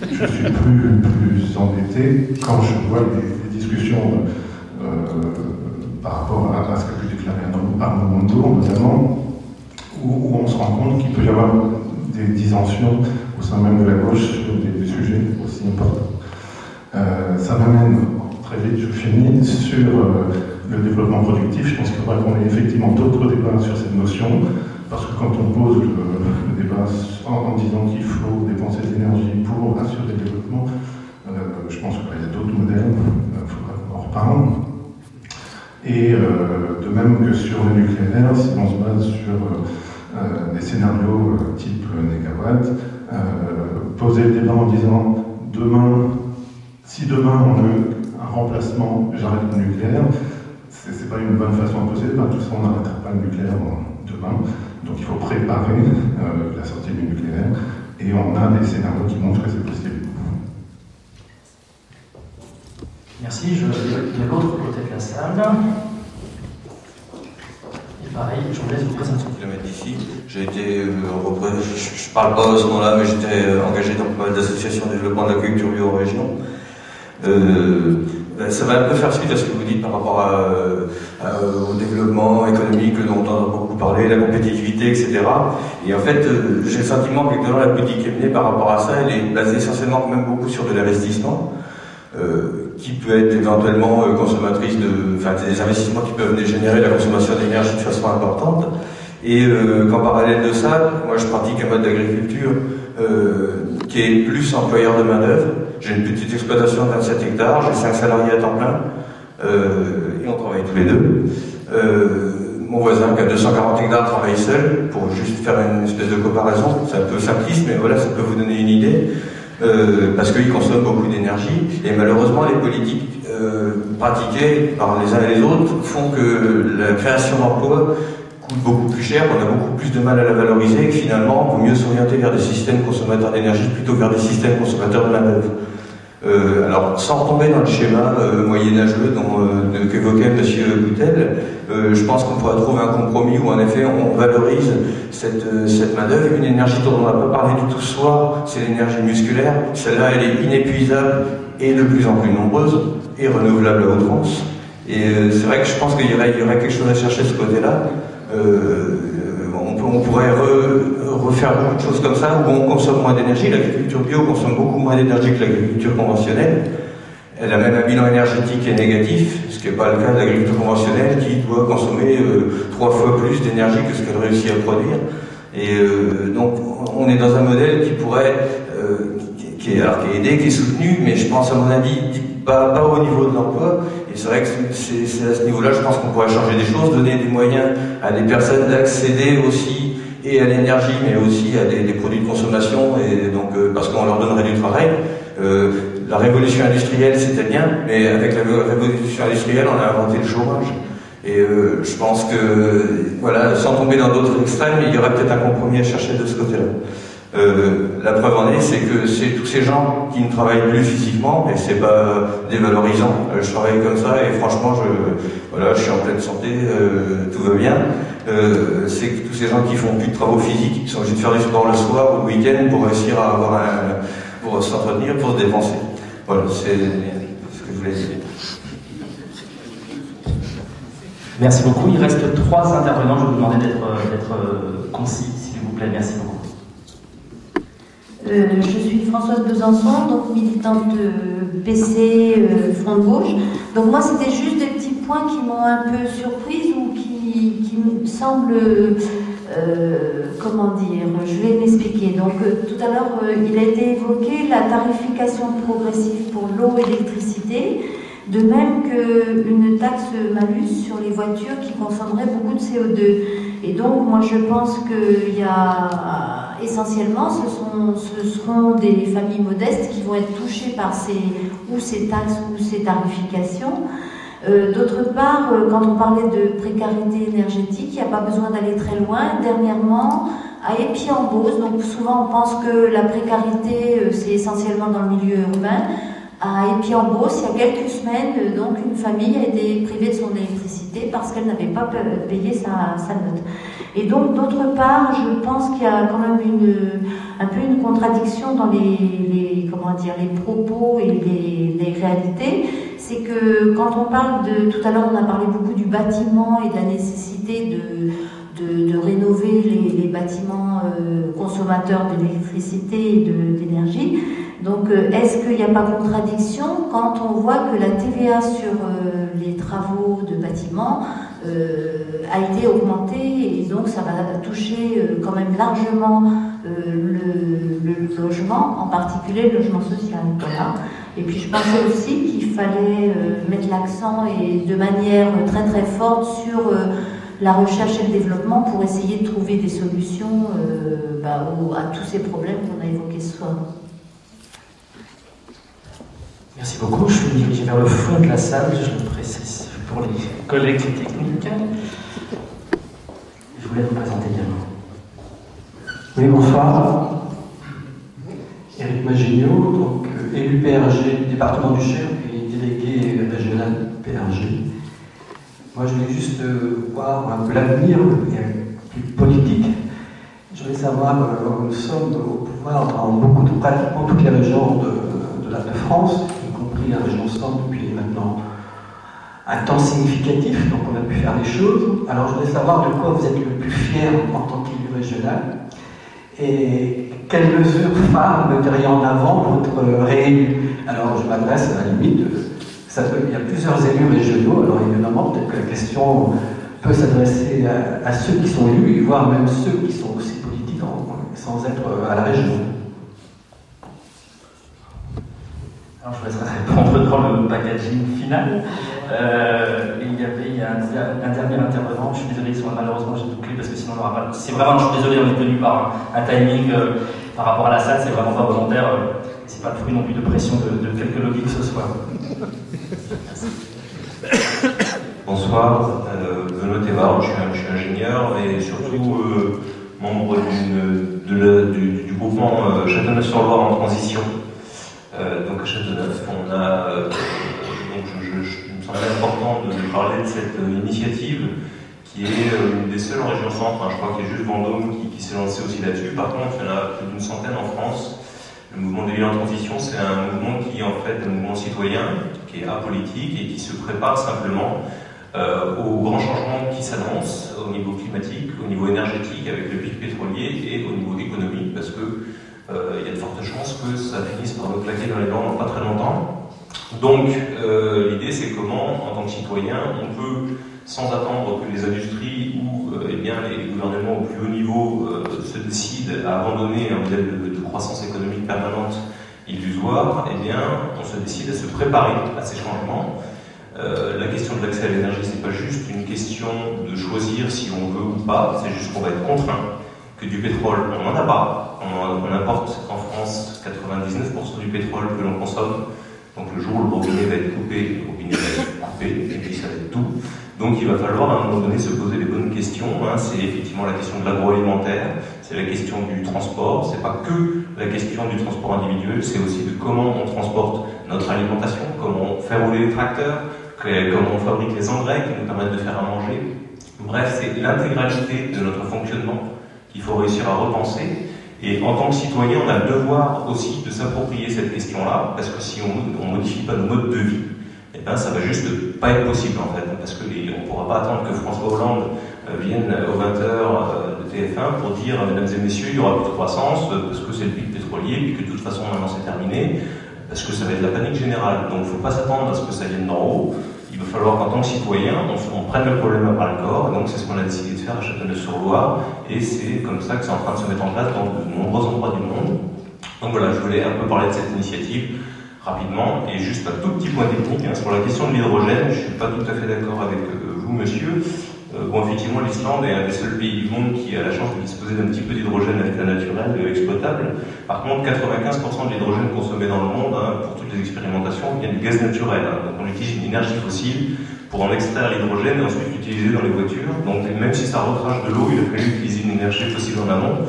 je suis plus embêté quand je vois les discussions par rapport à ce qu'a pu déclarer Arnaud Montebourg, notamment, où on se rend compte qu'il peut y avoir des dissensions au sein même de la gauche sur des sujets aussi importants. Ça m'amène, très vite, je finis, sur le développement productif. Je pense qu'il faudra qu'on ait effectivement d'autres débats sur cette notion, parce que quand on pose le débat en disant qu'il faut dépenser de l'énergie pour assurer le développement, je pense qu'il y a d'autres modèles, il faudra qu'on en reparle. Et de même que sur le nucléaire, si on se base sur des scénarios type négawatt, poser le débat en disant si demain on a un remplacement, j'arrête le nucléaire, c'est pas une bonne façon de poser le débat. Tout ça, on n'arrêtera pas le nucléaire demain. Donc il faut préparer la sortie du nucléaire, et on a des scénarios qui montrent que c'est possible. Merci, il y a l'autre côté de la salle. Et pareil, je vous laisse vous présenter. D'ici, j'ai été, je parle pas à ce moment-là, mais j'étais engagé dans pas mal d'associations de développement de l'agriculture bio en région. Ça va un peu faire suite à ce que vous dites par rapport au développement économique dont on a beaucoup parlé, la compétitivité, etc. Et en fait, j'ai le sentiment que la politique qui est menée par rapport à ça, elle est basée essentiellement quand même beaucoup sur de l'investissement. Qui peut être éventuellement consommatrice des investissements qui peuvent générer la consommation d'énergie de façon importante, et qu'en parallèle de ça, moi je pratique un mode d'agriculture qui est plus employeur de main-d'œuvre. J'ai une petite exploitation de 27 hectares, j'ai 5 salariés à temps plein, et on travaille tous les deux. Mon voisin qui a 240 hectares travaille seul, pour juste faire une espèce de comparaison. C'est un peu simpliste, mais voilà, ça peut vous donner une idée. Parce qu'ils consomment beaucoup d'énergie, et malheureusement les politiques pratiquées par les uns et les autres font que la création d'emplois coûte beaucoup plus cher, on a beaucoup plus de mal à la valoriser, et que finalement il vaut mieux s'orienter vers des systèmes consommateurs d'énergie plutôt que vers des systèmes consommateurs de main-d'œuvre. Alors, sans tomber dans le schéma moyenâgeux qu'évoquait M. Boutel, je pense qu'on pourra trouver un compromis où en effet on valorise cette main-d'œuvre. Une énergie dont on n'a pas parlé du tout ce soir, c'est l'énergie musculaire. Celle-là, elle est inépuisable et de plus en plus nombreuse et renouvelable à outrance. Et c'est vrai que je pense qu'il y aurait quelque chose à chercher de ce côté-là. On pourrait refaire beaucoup de choses comme ça, où on consomme moins d'énergie. L'agriculture bio consomme beaucoup moins d'énergie que l'agriculture conventionnelle. Elle a même un bilan énergétique qui est négatif, ce qui n'est pas le cas de l'agriculture conventionnelle, qui doit consommer 3 fois plus d'énergie que ce qu'elle réussit à produire. Et donc, on est dans un modèle qui pourrait, qui est aidé, qui est soutenu, mais je pense, à mon avis, pas au niveau de l'emploi. Et c'est vrai que c'est à ce niveau-là, je pense qu'on pourrait changer des choses, donner des moyens à des personnes d'accéder aussi et à l'énergie, mais aussi à des produits de consommation, et donc parce qu'on leur donnerait du travail. La révolution industrielle, c'était bien, mais avec la révolution industrielle, on a inventé le chômage. Et je pense que, voilà, sans tomber dans d'autres extrêmes, il y aurait peut-être un compromis à chercher de ce côté-là. La preuve en est, c'est que c'est tous ces gens qui ne travaillent plus physiquement, et c'est pas dévalorisant. Je travaille comme ça, et franchement, je suis en pleine santé, tout va bien. C'est que tous ces gens qui font plus de travaux physiques, qui sont obligés de faire du sport le soir ou le week-end pour réussir à avoir pour s'entretenir, pour se dépenser. Voilà, c'est ce que je vous laisse dire. Merci beaucoup. Il reste 3 intervenants. Je vais vous demander d'être concis, s'il vous plaît. Merci beaucoup. Je suis Françoise Besançon, donc militante PC Front de Gauche. Donc moi, c'était juste des petits points qui m'ont un peu surprise ou qui me semblent, comment dire, je vais m'expliquer. Donc tout à l'heure, il a été évoqué la tarification progressive pour l'eau et l'électricité, de même qu'une taxe malus sur les voitures qui consommeraient beaucoup de CO2. Et donc moi, je pense qu'il y a essentiellement, ce seront des familles modestes qui vont être touchées par ces taxes ou ces tarifications. D'autre part, quand on parlait de précarité énergétique, il n'y a pas besoin d'aller très loin. Dernièrement, à Épied-en-Beauce, donc souvent on pense que la précarité c'est essentiellement dans le milieu urbain. À Épied-en-Beauce, il y a quelques semaines, donc une famille a été privée de son électricité parce qu'elle n'avait pas payé sa note. Et donc, d'autre part, je pense qu'il y a quand même un peu une contradiction dans les propos et les réalités. C'est que quand on parle de... Tout à l'heure, on a parlé beaucoup du bâtiment et de la nécessité de rénover les bâtiments consommateurs d'électricité et d'énergie. Donc, est-ce qu'il n'y a pas contradiction quand on voit que la TVA sur les travaux de bâtiments a été augmentée et donc ça va toucher quand même largement le logement, en particulier le logement social. Voilà. Et puis je pensais aussi qu'il fallait mettre l'accent et de manière très très forte sur la recherche et le développement pour essayer de trouver des solutions à tous ces problèmes qu'on a évoqués ce soir. Merci beaucoup. Je vais me diriger vers le fond de la salle, je le précise pour les collègues techniques. Je voulais vous présenter également. Oui, bonsoir. Éric Maginot, donc élu PRG du département du Cher et délégué régional PRG. Moi, je voulais juste voir un peu l'avenir plus politique. Je voulais savoir, nous sommes au pouvoir dans pratiquement toutes les régions de France, y compris la région centre depuis maintenant un temps significatif, donc on a pu faire des choses. Alors je voulais savoir de quoi vous êtes le plus fier en tant qu'élu régional et quelles mesures phares metteriez en avant pour être réélu. Alors je m'adresse à la limite, il y a plusieurs élus régionaux, alors évidemment peut-être que la question peut s'adresser à ceux qui sont élus, voire même ceux qui sont aussi politiques sans être à la région. Alors je vous laisserai répondre dans le packaging final. Il y a un dernier intervenant, je suis désolé, malheureusement j'ai bouclé parce que sinon on n'aura pas. C'est vraiment, je suis désolé, on est tenu par un timing par rapport à la salle, c'est vraiment pas volontaire. C'est pas le fruit non plus de pression de quelque lobby que ce soit. Bonsoir, Benoît Thévard, je suis ingénieur et surtout membre du groupement Châteauneuf-sur-Loire en transition. Donc à Châteauneuf, on a. Donc il me semblait important de parler de cette initiative qui est une des seules en région centre. Je crois qu'il y a juste Vendôme qui s'est lancé aussi là-dessus. Par contre, il y en a plus d'une centaine en France. Le mouvement des villes en transition, c'est un mouvement qui est en fait un mouvement citoyen, qui est apolitique et qui se prépare simplement aux grands changements qui s'annoncent au niveau climatique, au niveau énergétique avec le pic pétrolier et au niveau économique, parce que il y a de fortes chances que ça finisse par nous claquer dans les dents dans pas très longtemps. Donc l'idée c'est comment, en tant que citoyen, on peut, sans attendre que les industries ou les gouvernements au plus haut niveau se décident à abandonner un modèle de croissance économique permanente illusoire, on se décide à se préparer à ces changements. La question de l'accès à l'énergie, c'est pas juste une question de choisir si on veut ou pas, c'est juste qu'on va être contraint, que du pétrole, on n'en a pas. On importe en France 99% du pétrole que l'on consomme. Donc le jour où le robinet va être coupé, le robinet va être coupé, et puis ça va être tout. Donc il va falloir à un moment donné se poser les bonnes questions. C'est effectivement la question de l'agroalimentaire, c'est la question du transport, c'est pas que la question du transport individuel, c'est aussi de comment on transporte notre alimentation, comment on fait rouler les tracteurs, comment on fabrique les engrais qui nous permettent de faire à manger. Bref, c'est l'intégralité de notre fonctionnement qu'il faut réussir à repenser. Et en tant que citoyen, on a le devoir aussi de s'approprier cette question-là, parce que si on ne modifie pas nos modes de vie, eh ben, ça va juste pas être possible en fait, parce que on ne pourra pas attendre que François Hollande vienne aux 20h de TF1 pour dire, mesdames et messieurs, il n'y aura plus de croissance, parce que c'est le pic pétrolier, puis que de toute façon maintenant c'est terminé, parce que ça va être la panique générale. Donc il ne faut pas s'attendre à ce que ça vienne d'en haut. Il va falloir qu'en tant que citoyen, on prenne le problème à bras le corps, et donc c'est ce qu'on a décidé de faire à Châteauneuf-sur-Loire, et c'est comme ça que c'est en train de se mettre en place dans de nombreux endroits du monde. Donc voilà, je voulais un peu parler de cette initiative rapidement, et juste un tout petit point technique, hein, sur la question de l'hydrogène, je ne suis pas tout à fait d'accord avec vous, monsieur. Bon, effectivement, l'Islande est un des seuls pays du monde qui a la chance de disposer d'un petit peu d'hydrogène à l'état naturel exploitable. Par contre, 95% de l'hydrogène consommé dans le monde, hein, pour toutes les expérimentations, vient du gaz naturel. Hein. Donc on utilise une énergie fossile pour en extraire l'hydrogène et ensuite l'utiliser dans les voitures. Donc même si ça recrache de l'eau, il a fallu utiliser une énergie fossile en amont.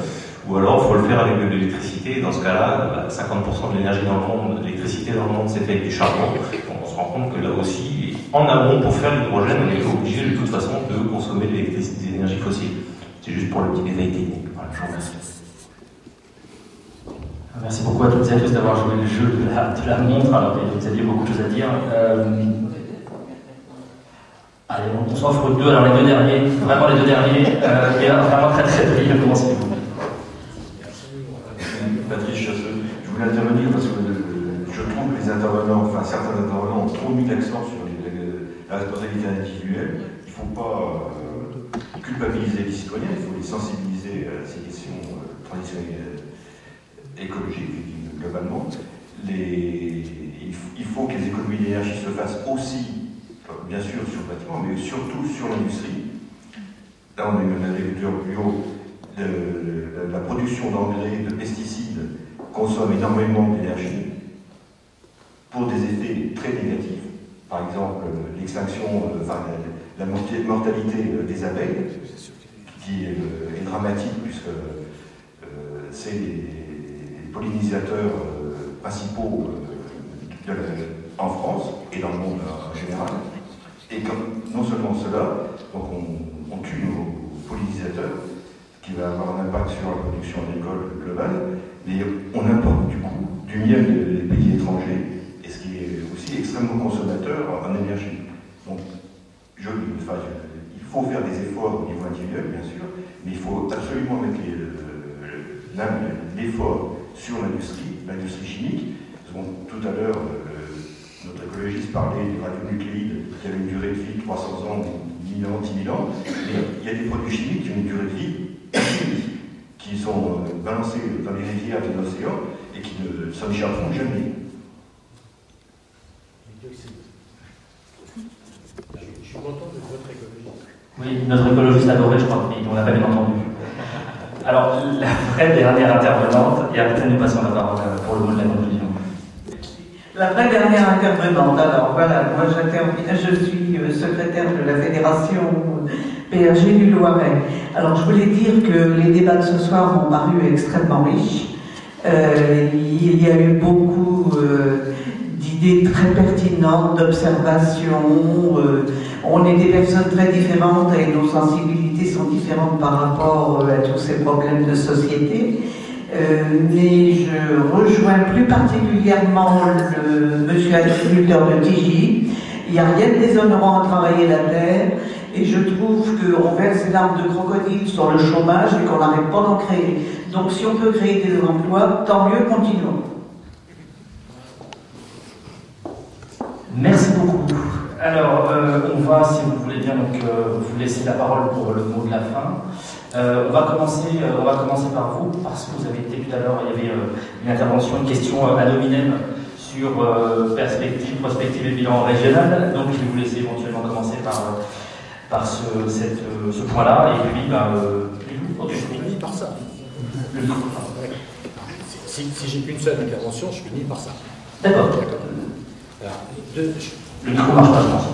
Ou alors, il faut le faire avec de l'électricité. Et dans ce cas-là, 50% de l'énergie dans le monde, de l'électricité dans le monde, c'est fait avec du charbon. Donc on se rend compte que là aussi, en amont, pour faire l'hydrogène, on est obligé de toute façon de consommer de l'électricité, de l'énergie fossile. C'est juste pour le petit détail technique. Voilà, je vous remercie. Merci beaucoup à toutes et à tous d'avoir joué le jeu de la montre, alors que vous aviez beaucoup de choses à dire. Allez, on s'offre deux, alors les deux derniers, vraiment les deux derniers, et vraiment très très brillant, commencez-vous. Patrice Chasseux, je voulais intervenir parce que je trouve que les intervenants, enfin certains intervenants ont trop mis l'accent sur la responsabilité individuelle. Il ne faut pas culpabiliser les citoyens, il faut les sensibiliser à ces questions traditionnelles écologiques globalement. Il faut que les économies d'énergie se fassent aussi, bien sûr, sur le bâtiment, mais surtout sur l'industrie. Là, on est une agriculture bio. La production d'engrais, de pesticides consomme énormément d'énergie pour des effets très négatifs. Par exemple, l'extinction, la mortalité des abeilles, qui est dramatique puisque c'est les pollinisateurs principaux en France et dans le monde en général. Et non seulement cela, donc on tue nos pollinisateurs, qui va avoir un impact sur la production agricole globale, mais on importe du coup du miel des pays étrangers, et ce qui est aussi extrêmement consommateur en énergie. Donc, il faut faire des efforts au niveau individuel, bien sûr, mais il faut absolument mettre l'effort sur l'industrie chimique. Tout à l'heure, notre écologiste parlait du radionucléide qui avait une durée de vie de 300 ans, 1000 ans, 10 000 ans, mais il y a des produits chimiques qui ont une durée de vie qui sont balancés dans les rivières et les océans et qui ne s'en échapperont jamais. Je suis content de votre écologiste. Oui, notre écologiste adoré, je crois, mais on l'a pas bien entendu. Alors, la vraie dernière intervenante, et après nous passons la parole pour le mot de la conclusion. La vraie dernière intervenante, alors voilà, moi je suis secrétaire de la fédération PRG du Loiret. Alors je voulais dire que les débats de ce soir m'ont paru extrêmement riches. Il y a eu beaucoup d'idées très pertinentes, d'observations. On est des personnes très différentes et nos sensibilités sont différentes par rapport à tous ces problèmes de société. Mais je rejoins plus particulièrement le monsieur agriculteur de Tigy. Il n'y a rien de déshonorant à travailler la terre, et je trouve qu'on verse une larme de crocodile sur le chômage et qu'on n'arrête pas d'en créer. Donc si on peut créer des emplois, tant mieux, continuons. Merci beaucoup. Alors, on va, si vous voulez bien, donc, vous laisser la parole pour le mot de la fin. On va commencer par vous, parce que vous avez été tout à l'heure, il y avait une intervention, une question ad hominem sur perspective, prospective et bilan régional. Donc, je vais vous laisser éventuellement commencer par ce point-là, et puis, je finis par ça. Si j'ai qu'une seule intervention, je finis par ça. D'accord. Alors, le micro marche pas, je pense.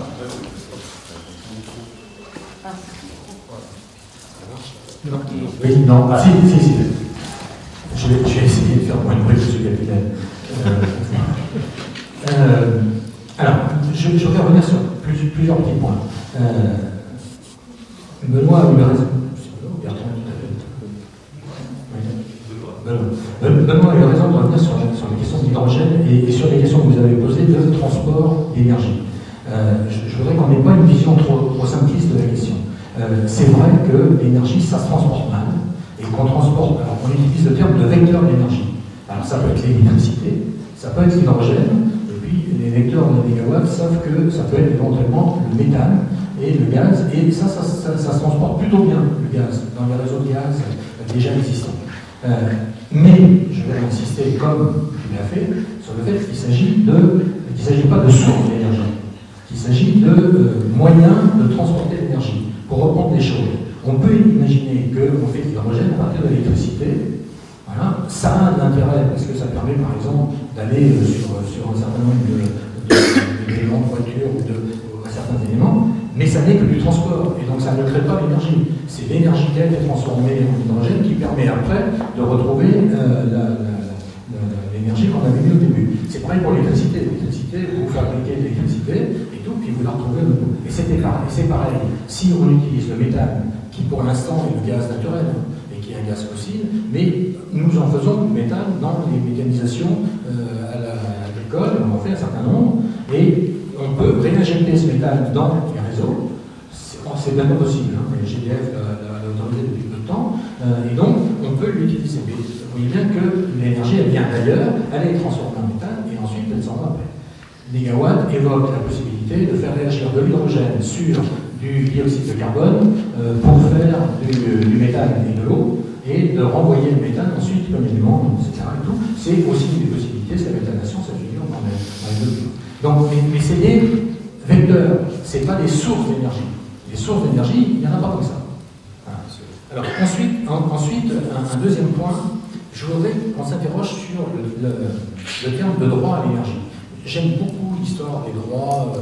Non. Oui, non. Si. Je vais essayer de faire moins de bruit, monsieur le capitaine. Alors, je vais revenir sur plusieurs petits points. Benoît a eu raison. Benoît a eu raison de revenir sur les questions d'hydrogène et sur les questions que vous avez posées de transport d'énergie. Je voudrais qu'on n'ait pas une vision trop simpliste de la question. C'est vrai que l'énergie, ça se transporte mal, et qu'on transporte, alors on utilise le terme de vecteur d'énergie. Alors ça peut être l'électricité, ça peut être l'hydrogène, et puis les vecteurs de mégawatts savent que ça peut être éventuellement le méthane et le gaz, et ça se transporte plutôt bien, le gaz, dans les réseaux de gaz déjà existants. Mais je vais insister, comme tu l'as fait, sur le fait qu'il ne s'agit pas de source d'énergie, qu'il s'agit de moyens de transporter l'énergie. Pour reprendre les choses, on peut imaginer qu'on fait de l'hydrogène à partir de l'électricité. Voilà. Ça a un intérêt parce que ça permet par exemple d'aller sur un certain nombre d'éléments de voiture ou de certains éléments, mais ça n'est que du transport, et donc ça ne crée pas l'énergie. C'est l'énergie qui a été transformée en hydrogène qui permet après de retrouver l'énergie qu'on avait mis au début. C'est pareil pour l'électricité. L'électricité, vous fabriquez de l'électricité et tout, puis vous la retrouvez au bout. Et c'est pareil. Si on utilise le méthane, qui pour l'instant est le gaz naturel, et qui est un gaz fossile, mais nous en faisons du méthane dans les mécanisations à l'école, on en fait un certain nombre, et on peut réinjecter ce méthane dans les réseaux. C'est bien possible, hein. Le GDF l'a autorisé depuis peu de temps, et donc on peut l'utiliser. Mais vous voyez bien que l'énergie, elle vient d'ailleurs, elle est transformée en méthane, et ensuite elle s'en va après. Négawatt évoque la possibilité de faire réagir de l'hydrogène sur du dioxyde de carbone pour faire du méthane et de l'eau, et de renvoyer le méthane ensuite comme élément, etc. C'est aussi une des possibilités, c'est la méthanation, ça figure dans les deux. Donc, mais c'est des vecteurs, c'est pas des sources d'énergie. Les sources d'énergie, il n'y en a pas comme ça. Voilà. Alors ensuite, un deuxième point, je voudrais qu'on s'interroge sur le terme de droit à l'énergie. J'aime beaucoup l'histoire des droits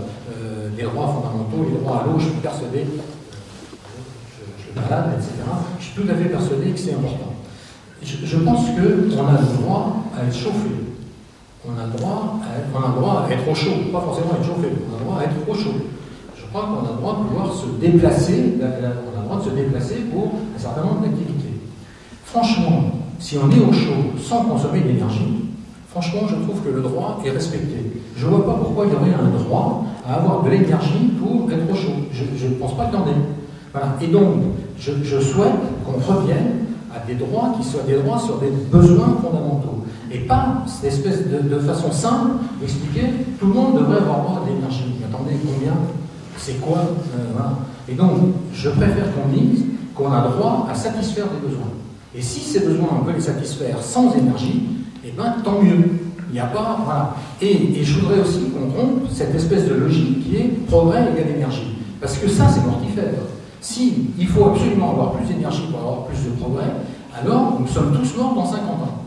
fondamentaux, les droits à l'eau, je suis persuadé, je balade, etc. Je suis tout à fait persuadé que c'est important. Je pense qu'on a le droit à être chauffé. On a le droit à être au chaud, pas forcément être chauffé, on a le droit à être au chaud. Je crois qu'on a le droit de pouvoir se déplacer, pour un certain nombre d'activités. Franchement, si on est au chaud sans consommer d'énergie, franchement, je trouve que le droit est respecté. Je ne vois pas pourquoi il y aurait un droit à avoir de l'énergie pour être au chaud. Je ne pense pas qu'il y en ait. Voilà. Et donc, je souhaite qu'on revienne à des droits qui soient des droits sur des besoins fondamentaux. Et pas cette espèce de façon simple d'expliquer tout le monde devrait avoir droit à l'énergie. Mais attendez, combien? C'est quoi? Voilà. Et donc, je préfère qu'on dise qu'on a droit à satisfaire des besoins. Et si ces besoins, on peut les satisfaire sans énergie, eh bien, tant mieux. Il n'y a pas... Voilà. Et je voudrais aussi qu'on rompe cette espèce de logique qui est progrès égale énergie. Parce que ça, c'est mortifère. Si il faut absolument avoir plus d'énergie pour avoir plus de progrès, alors nous sommes tous morts dans 50 ans.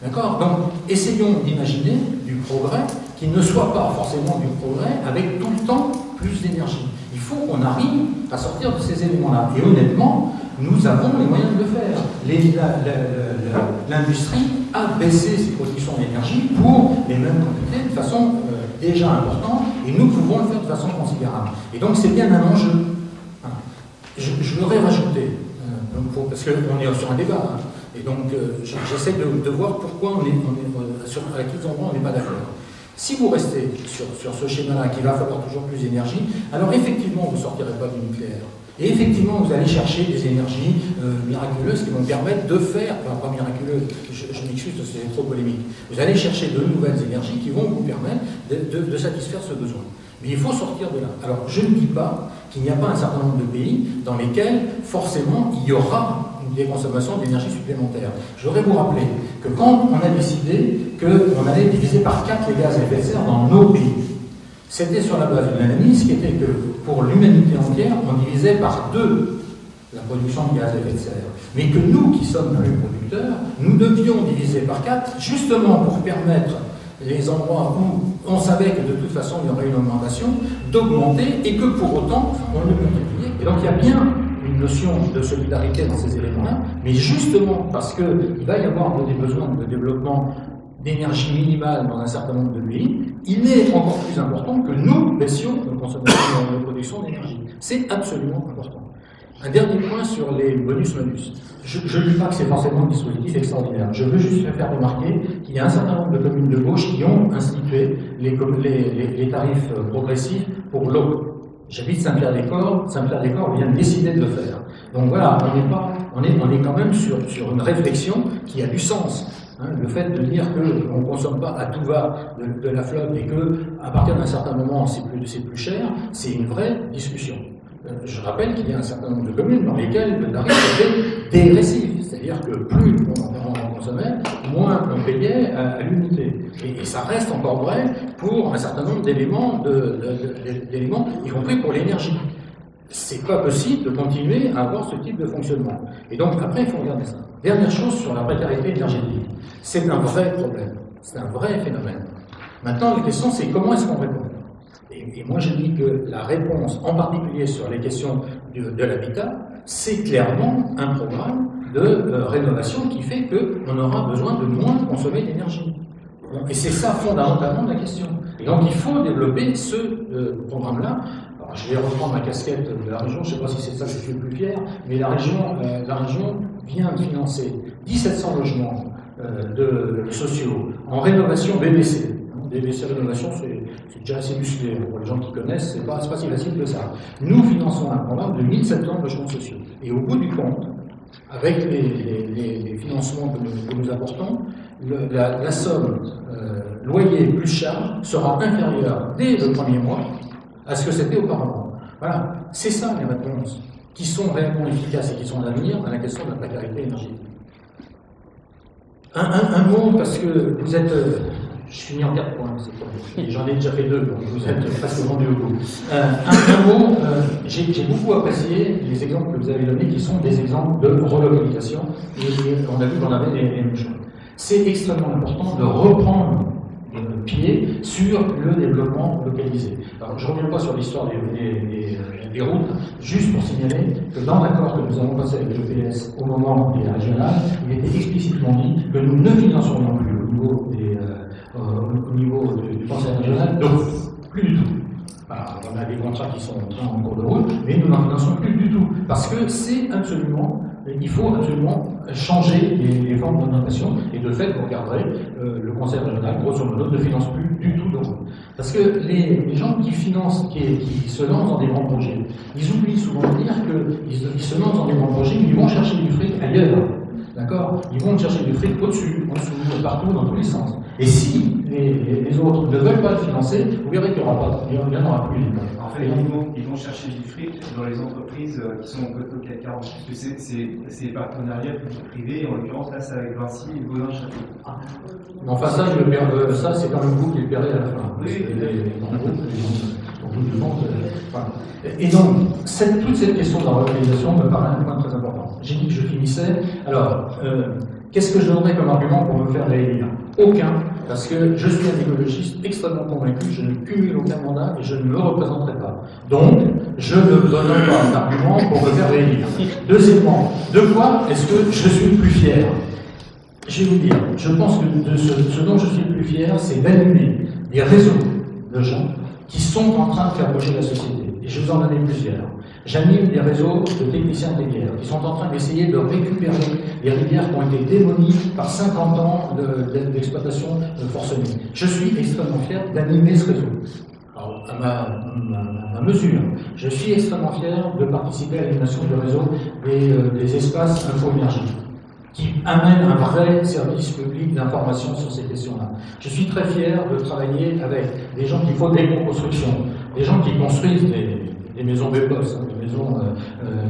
D'accord? Donc, essayons d'imaginer du progrès qui ne soit pas forcément du progrès avec tout le temps plus d'énergie. Il faut qu'on arrive à sortir de ces éléments-là. Et honnêtement, nous avons les moyens de le faire. L'industrie a baissé ses productions d'énergie pour les mêmes quantités de façon déjà importante, et nous pouvons le faire de façon considérable. Et donc c'est bien un enjeu. Je voudrais rajouter, parce qu'on est sur un débat, et donc j'essaie de voir pourquoi à quels endroits on n'est pas d'accord. Si vous restez sur ce schéma-là, qu'il va falloir toujours plus d'énergie, alors effectivement vous ne sortirez pas du nucléaire. Et effectivement, vous allez chercher des énergies miraculeuses qui vont permettre de faire, enfin pas miraculeuses, je m'excuse, c'est trop polémique, vous allez chercher de nouvelles énergies qui vont vous permettre de satisfaire ce besoin. Mais il faut sortir de là. Alors, je ne dis pas qu'il n'y a pas un certain nombre de pays dans lesquels, forcément, il y aura des consommations d'énergie supplémentaires. Je voudrais vous rappeler que quand on a décidé qu'on allait diviser par 4 les gaz à effet de serre dans nos pays, c'était sur la base d'une analyse qui était que pour l'humanité entière, on divisait par 2 la production de gaz à effet de serre. Mais que nous, qui sommes plus producteurs, nous devions diviser par 4, justement pour permettre les endroits où on savait que de toute façon il y aurait une augmentation, d'augmenter, et que pour autant on ne multipliait. Et donc il y a bien une notion de solidarité dans ces éléments-là, mais justement parce qu'il va y avoir des besoins de développement d'énergie minimale dans un certain nombre de pays, il est encore plus important que nous baissions nos consommations et nos productions d'énergie. C'est absolument important. Un dernier point sur les bonus-malus. Je ne dis pas que c'est forcément un dispositif extraordinaire. Je veux juste faire remarquer qu'il y a un certain nombre de communes de gauche qui ont institué les tarifs progressifs pour l'eau. J'habite Saint-Pierre-des-Corps. Saint-Pierre-des-Corps vient de décider de le faire. Donc voilà, on est quand même sur une réflexion qui a du sens. Hein, le fait de dire qu'on ne consomme pas à tout va de la flotte et qu'à partir d'un certain moment c'est plus cher, c'est une vraie discussion. Je rappelle qu'il y a un certain nombre de communes dans lesquelles le tarif était dégressif, c'est-à-dire que plus on consommait, moins on payait à l'unité. Et ça reste encore vrai pour un certain nombre d'éléments, y compris pour l'énergie. C'est pas possible de continuer à avoir ce type de fonctionnement. Et donc après, il faut regarder ça. Dernière chose sur la précarité énergétique. C'est un vrai problème, c'est un vrai phénomène. Maintenant, la question c'est comment est-ce qu'on répond ? Et moi, je dis que la réponse, en particulier sur les questions de l'habitat, c'est clairement un programme de rénovation qui fait qu'on aura besoin de moins consommer d'énergie. Et c'est ça fondamentalement la question. Et donc, il faut développer ce programme-là. Alors, je vais reprendre ma casquette de la région, je ne sais pas si c'est ça que je suis le plus fier, mais la région vient de financer 1700 logements sociaux en rénovation BBC. BBC Rénovation, c'est déjà assez musclé. Pour les gens qui connaissent, c'est pas si facile que ça. Nous finançons un programme de 1700 logements sociaux. Et au bout du compte, avec les financements que nous apportons, la somme loyer plus charge sera inférieure dès le premier mois à ce que c'était auparavant. Voilà. C'est ça les réponses qui sont réellement efficaces et qui sont à l'avenir à la question de la précarité énergétique. Un mot, parce que vous êtes... je finis en 4 points, c'est pas. J'en ai déjà fait 2, donc vous êtes presque rendu au bout. Un mot, j'ai beaucoup apprécié les exemples que vous avez donnés, qui sont des exemples de relocalisation, et on a vu qu'on avait les mêmes choses. C'est extrêmement important de reprendre pied sur le développement localisé. Alors, je ne reviens pas sur l'histoire des routes, juste pour signaler que dans l'accord que nous avons passé avec le PS au moment des régionales, il était explicitement dit que nous ne financerions plus au niveau du conseil régional, donc plus du tout. Alors, on a des contrats qui sont en cours de route, mais nous n'en finançons plus du tout, parce que il faut absolument changer les formes d'orientation, et de fait, vous regarderez, le conseil régional, grosso modo, ne finance plus du tout de route. Parce que les gens qui financent, qui se lancent dans des grands projets, ils oublient souvent de dire qu'ils se lancent dans des grands projets, mais ils vont chercher du fric ailleurs. D'accord ? Ils vont chercher du fric au-dessus, en dessous, partout, dans tous les sens. Et si les autres ne veulent pas le financer, vous verrez qu'il n'y en aura plus. En fait, ils vont chercher du fric dans les entreprises qui sont au CAC 40, parce que c'est des partenariats public-privé, en l'occurrence, là, c'est avec Vinci et Gaudin-Château. Enfin, ça, c'est quand même vous qui le paierez à la fin. Oui, et donc, toute cette question de la relocalisation me paraît un point très important. J'ai dit que je finissais. Alors, qu'est-ce que je donnerais comme argument pour me faire réélire ? Aucun, parce que je suis un écologiste extrêmement convaincu, je ne cumule aucun mandat et je ne me représenterai pas. Donc, je ne donnerai pas d'argument pour me faire réélire. Deuxièmement, de quoi est-ce que je suis le plus fier ? Je vais vous dire, je pense que ce dont je suis le plus fier, c'est d'animer des réseaux de gens qui sont en train de faire bouger la société. Et je vous en donne plusieurs. J'anime des réseaux de techniciens rivières qui sont en train d'essayer de récupérer les rivières qui ont été démolies par 50 ans d'exploitation forcenée. Je suis extrêmement fier d'animer ce réseau. Alors, à ma mesure, je suis extrêmement fier de participer à l'animation du réseau des espaces info-énergie, qui amène un vrai service public d'information sur ces questions-là. Je suis très fier de travailler avec des gens qui font des constructions, des gens qui construisent des maisons BEPOS,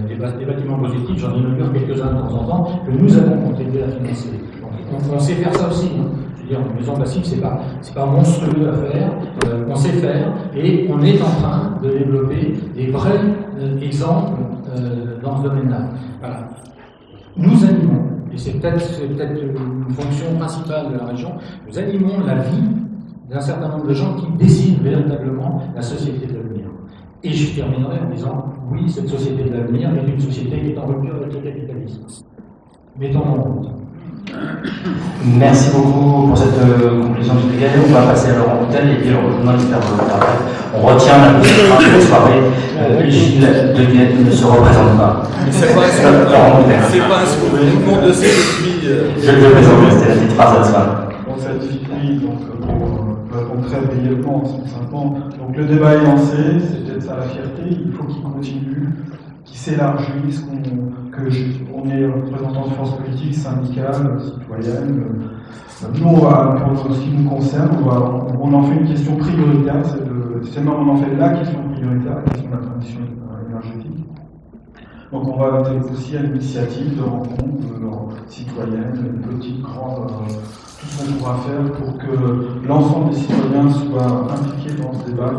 des bâtiments positifs, j'en inaugure quelques-uns de temps en temps, que nous avons contribué à financer. Donc, on sait faire ça aussi. Je veux dire, une maison passive, c'est pas monstrueux à faire, on sait faire, et on est en train de développer des vrais exemples dans ce domaine-là. Voilà. Nous animons, et c'est peut-être une fonction principale de la région, nous animons la vie d'un certain nombre de gens qui dessinent véritablement la société de l'avenir. Et je terminerai en disant, oui, cette société de l'avenir est une société qui est en rupture avec le capitalisme. Mettons-nous en route. Merci beaucoup pour cette conclusion du dégât. On va passer alors tel, et puis on retient la première soirée, Gilles de Vienne ne se représente pas. C'est pas un scoop, tout le monde le sait depuis. Je le présente, c'était la petite phrase à la soirée. Bon, ça difficile, donc pour répondre très brièvement, simplement. Donc le débat est lancé, c'est peut-être ça la fierté, il faut qu'il continue, qu'il s'élargisse, qu'on ait représentant de forces politiques, syndicales, citoyennes. Nous, pour ce qui nous concerne, on en fait une question prioritaire, on en fait la question prioritaire, la question de la transition énergétique. Donc on va aussi à l'initiative de rencontres citoyennes, petites, grandes, tout ce qu'on pourra faire pour que l'ensemble des citoyens soient impliqués dans ce débat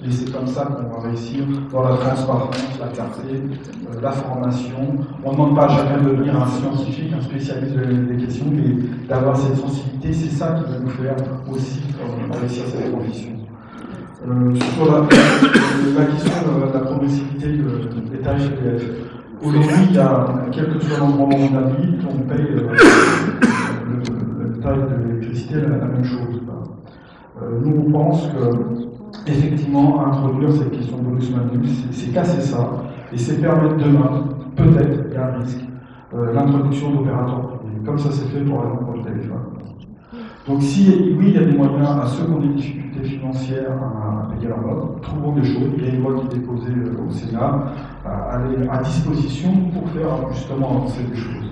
et c'est comme ça qu'on va réussir dans la transparence, la clarté, la formation. On ne demande pas à chacun de devenir un scientifique, un spécialiste des questions, mais d'avoir cette sensibilité, c'est ça qui va nous faire aussi réussir cette transition. Sur la question de la progressivité des tarifs EDF. Aujourd'hui, quel que soit l'endroit où on habite, on paye le tarif de l'électricité la même chose. Nous, on pense que, effectivement, introduire cette question de bonus-malus, c'est casser ça, et c'est permettre demain, peut-être, il y a un risque, l'introduction d'opérateurs privés, comme ça s'est fait pour exemple pour le téléphone. Donc oui, il y a des moyens à ceux qui ont des difficultés financières à payer leur note, trouvons des choses, il y a une loi qui est déposée au Sénat, à disposition pour faire justement avancer des choses.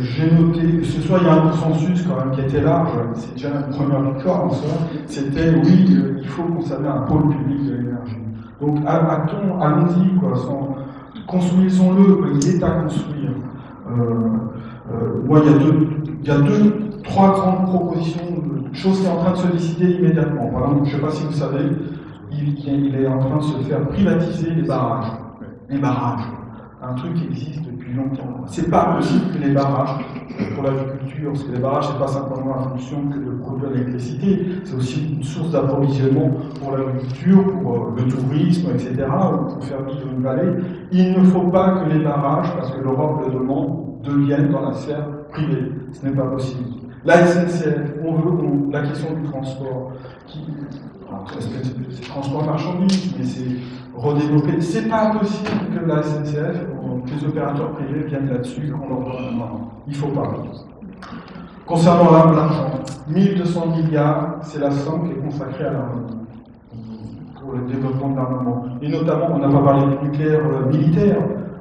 J'ai noté que ce soir il y a un consensus quand même qui était large, c'est déjà une première victoire en soi, c'était oui, il faut conserver un pôle public de l'énergie. Donc allons-y, construisons-le, il est à construire. Moi il y a trois grandes propositions, choses qui sont en train de se décider immédiatement. Par exemple, je ne sais pas si vous savez, il est en train de se faire privatiser les barrages. Les barrages. Un truc qui existe depuis longtemps. C'est pas possible que les barrages, pour l'agriculture, parce que les barrages, c'est pas simplement la fonction que de produire l'électricité, c'est aussi une source d'approvisionnement pour l'agriculture, pour le tourisme, etc., ou pour faire vivre une vallée. Il ne faut pas que les barrages, parce que l'Europe le demande, deviennent dans la sphère privée. Ce n'est pas possible. La SNCF, la question du transport, c'est transport marchandises, mais c'est redévelopper. C'est pas possible que la SNCF, que les opérateurs privés viennent là-dessus, qu'on leur donne. Non, il ne faut pas. Concernant l'argent, 1200 milliards, c'est la somme qui est consacrée à l'armement, pour le développement de l'armement. Et notamment, on n'a pas parlé du nucléaire militaire.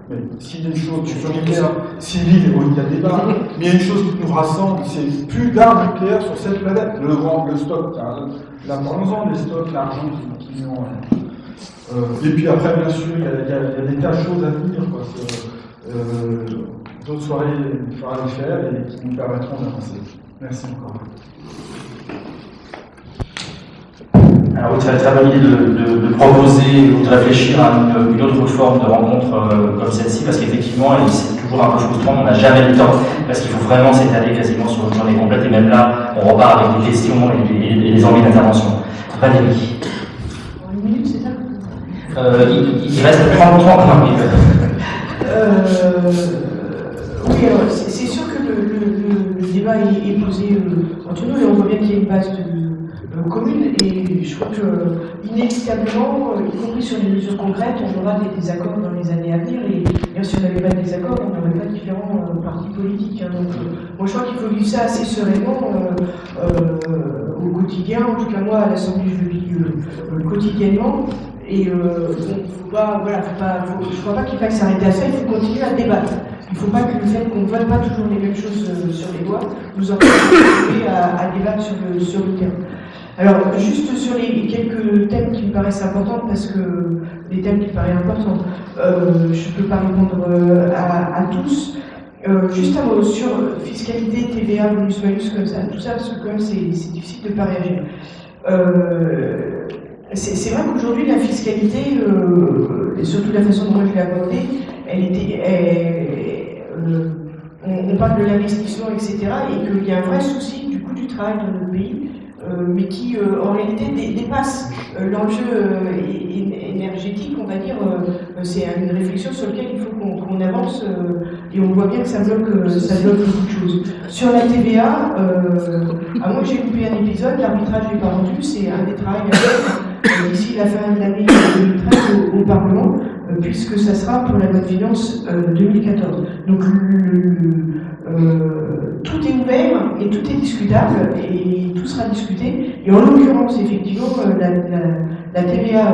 Mais s'il y a une chose sur le nucléaire civil, il y a débat, mais il y a une chose qui nous rassemble, c'est plus d'armes nucléaires sur cette planète. Le stock, là parlons-en des stocks, l'argent qui nous en et puis après, bien sûr, il y a des tas de choses à venir. D'autres soirées, il faudra les faire et qui nous permettront d'avancer. Merci encore. Alors, c'est une très bonne idée de proposer ou de réfléchir à une autre forme de rencontre comme celle-ci, parce qu'effectivement, c'est toujours un peu frustrant, on n'a jamais le temps, parce qu'il faut vraiment s'étaler quasiment sur une journée complète, et même là, on repart avec des questions et des envies d'intervention. Valérie. Une minute, c'est ça il reste 30 minutes. Oui, alors, c'est sûr que le débat est posé entre nous, et on voit bien qu'il y a une base commune, et je crois que inévitablement, y compris sur les mesures concrètes, on aura des désaccords dans les années à venir, et bien si on n'avait pas de désaccords, on n'aurait pas différents partis politiques. Donc, moi je crois qu'il faut vivre ça assez sereinement au quotidien. En tout cas, moi à l'Assemblée, je le vis quotidiennement. Et faut pas, voilà, je crois pas qu'il faille s'arrêter à ça, il faut continuer à débattre. Il ne faut pas que le fait qu'on ne vote pas toujours les mêmes choses sur les lois nous empêche à débattre sur le terrain. Alors, juste sur les quelques thèmes qui me paraissent importants, parce que les thèmes qui me paraissent importants, je ne peux pas répondre à tous. Juste un mot sur fiscalité, TVA, bonus-malus, comme ça, tout ça, parce que quand même c'est difficile de ne pas réagir. C'est vrai qu'aujourd'hui, la fiscalité, et surtout la façon dont moi je l'ai abordée, on parle de l'investissement, etc., et qu'il y a un vrai souci du coût du du travail dans notre pays, mais qui en réalité dépasse l'enjeu énergétique, on va dire. C'est une réflexion sur laquelle il faut qu'on avance, et on voit bien que ça bloque beaucoup de choses. Sur la TVA, à moins que j'ai coupé un épisode, l'arbitrage n'est pas rendu, c'est un des travaux à faire d'ici la fin de l'année 2013 au Parlement, puisque ça sera pour la loi de finances 2014. Donc tout est ouvert et tout est discutable et tout sera discuté. Et en l'occurrence, effectivement, la TVA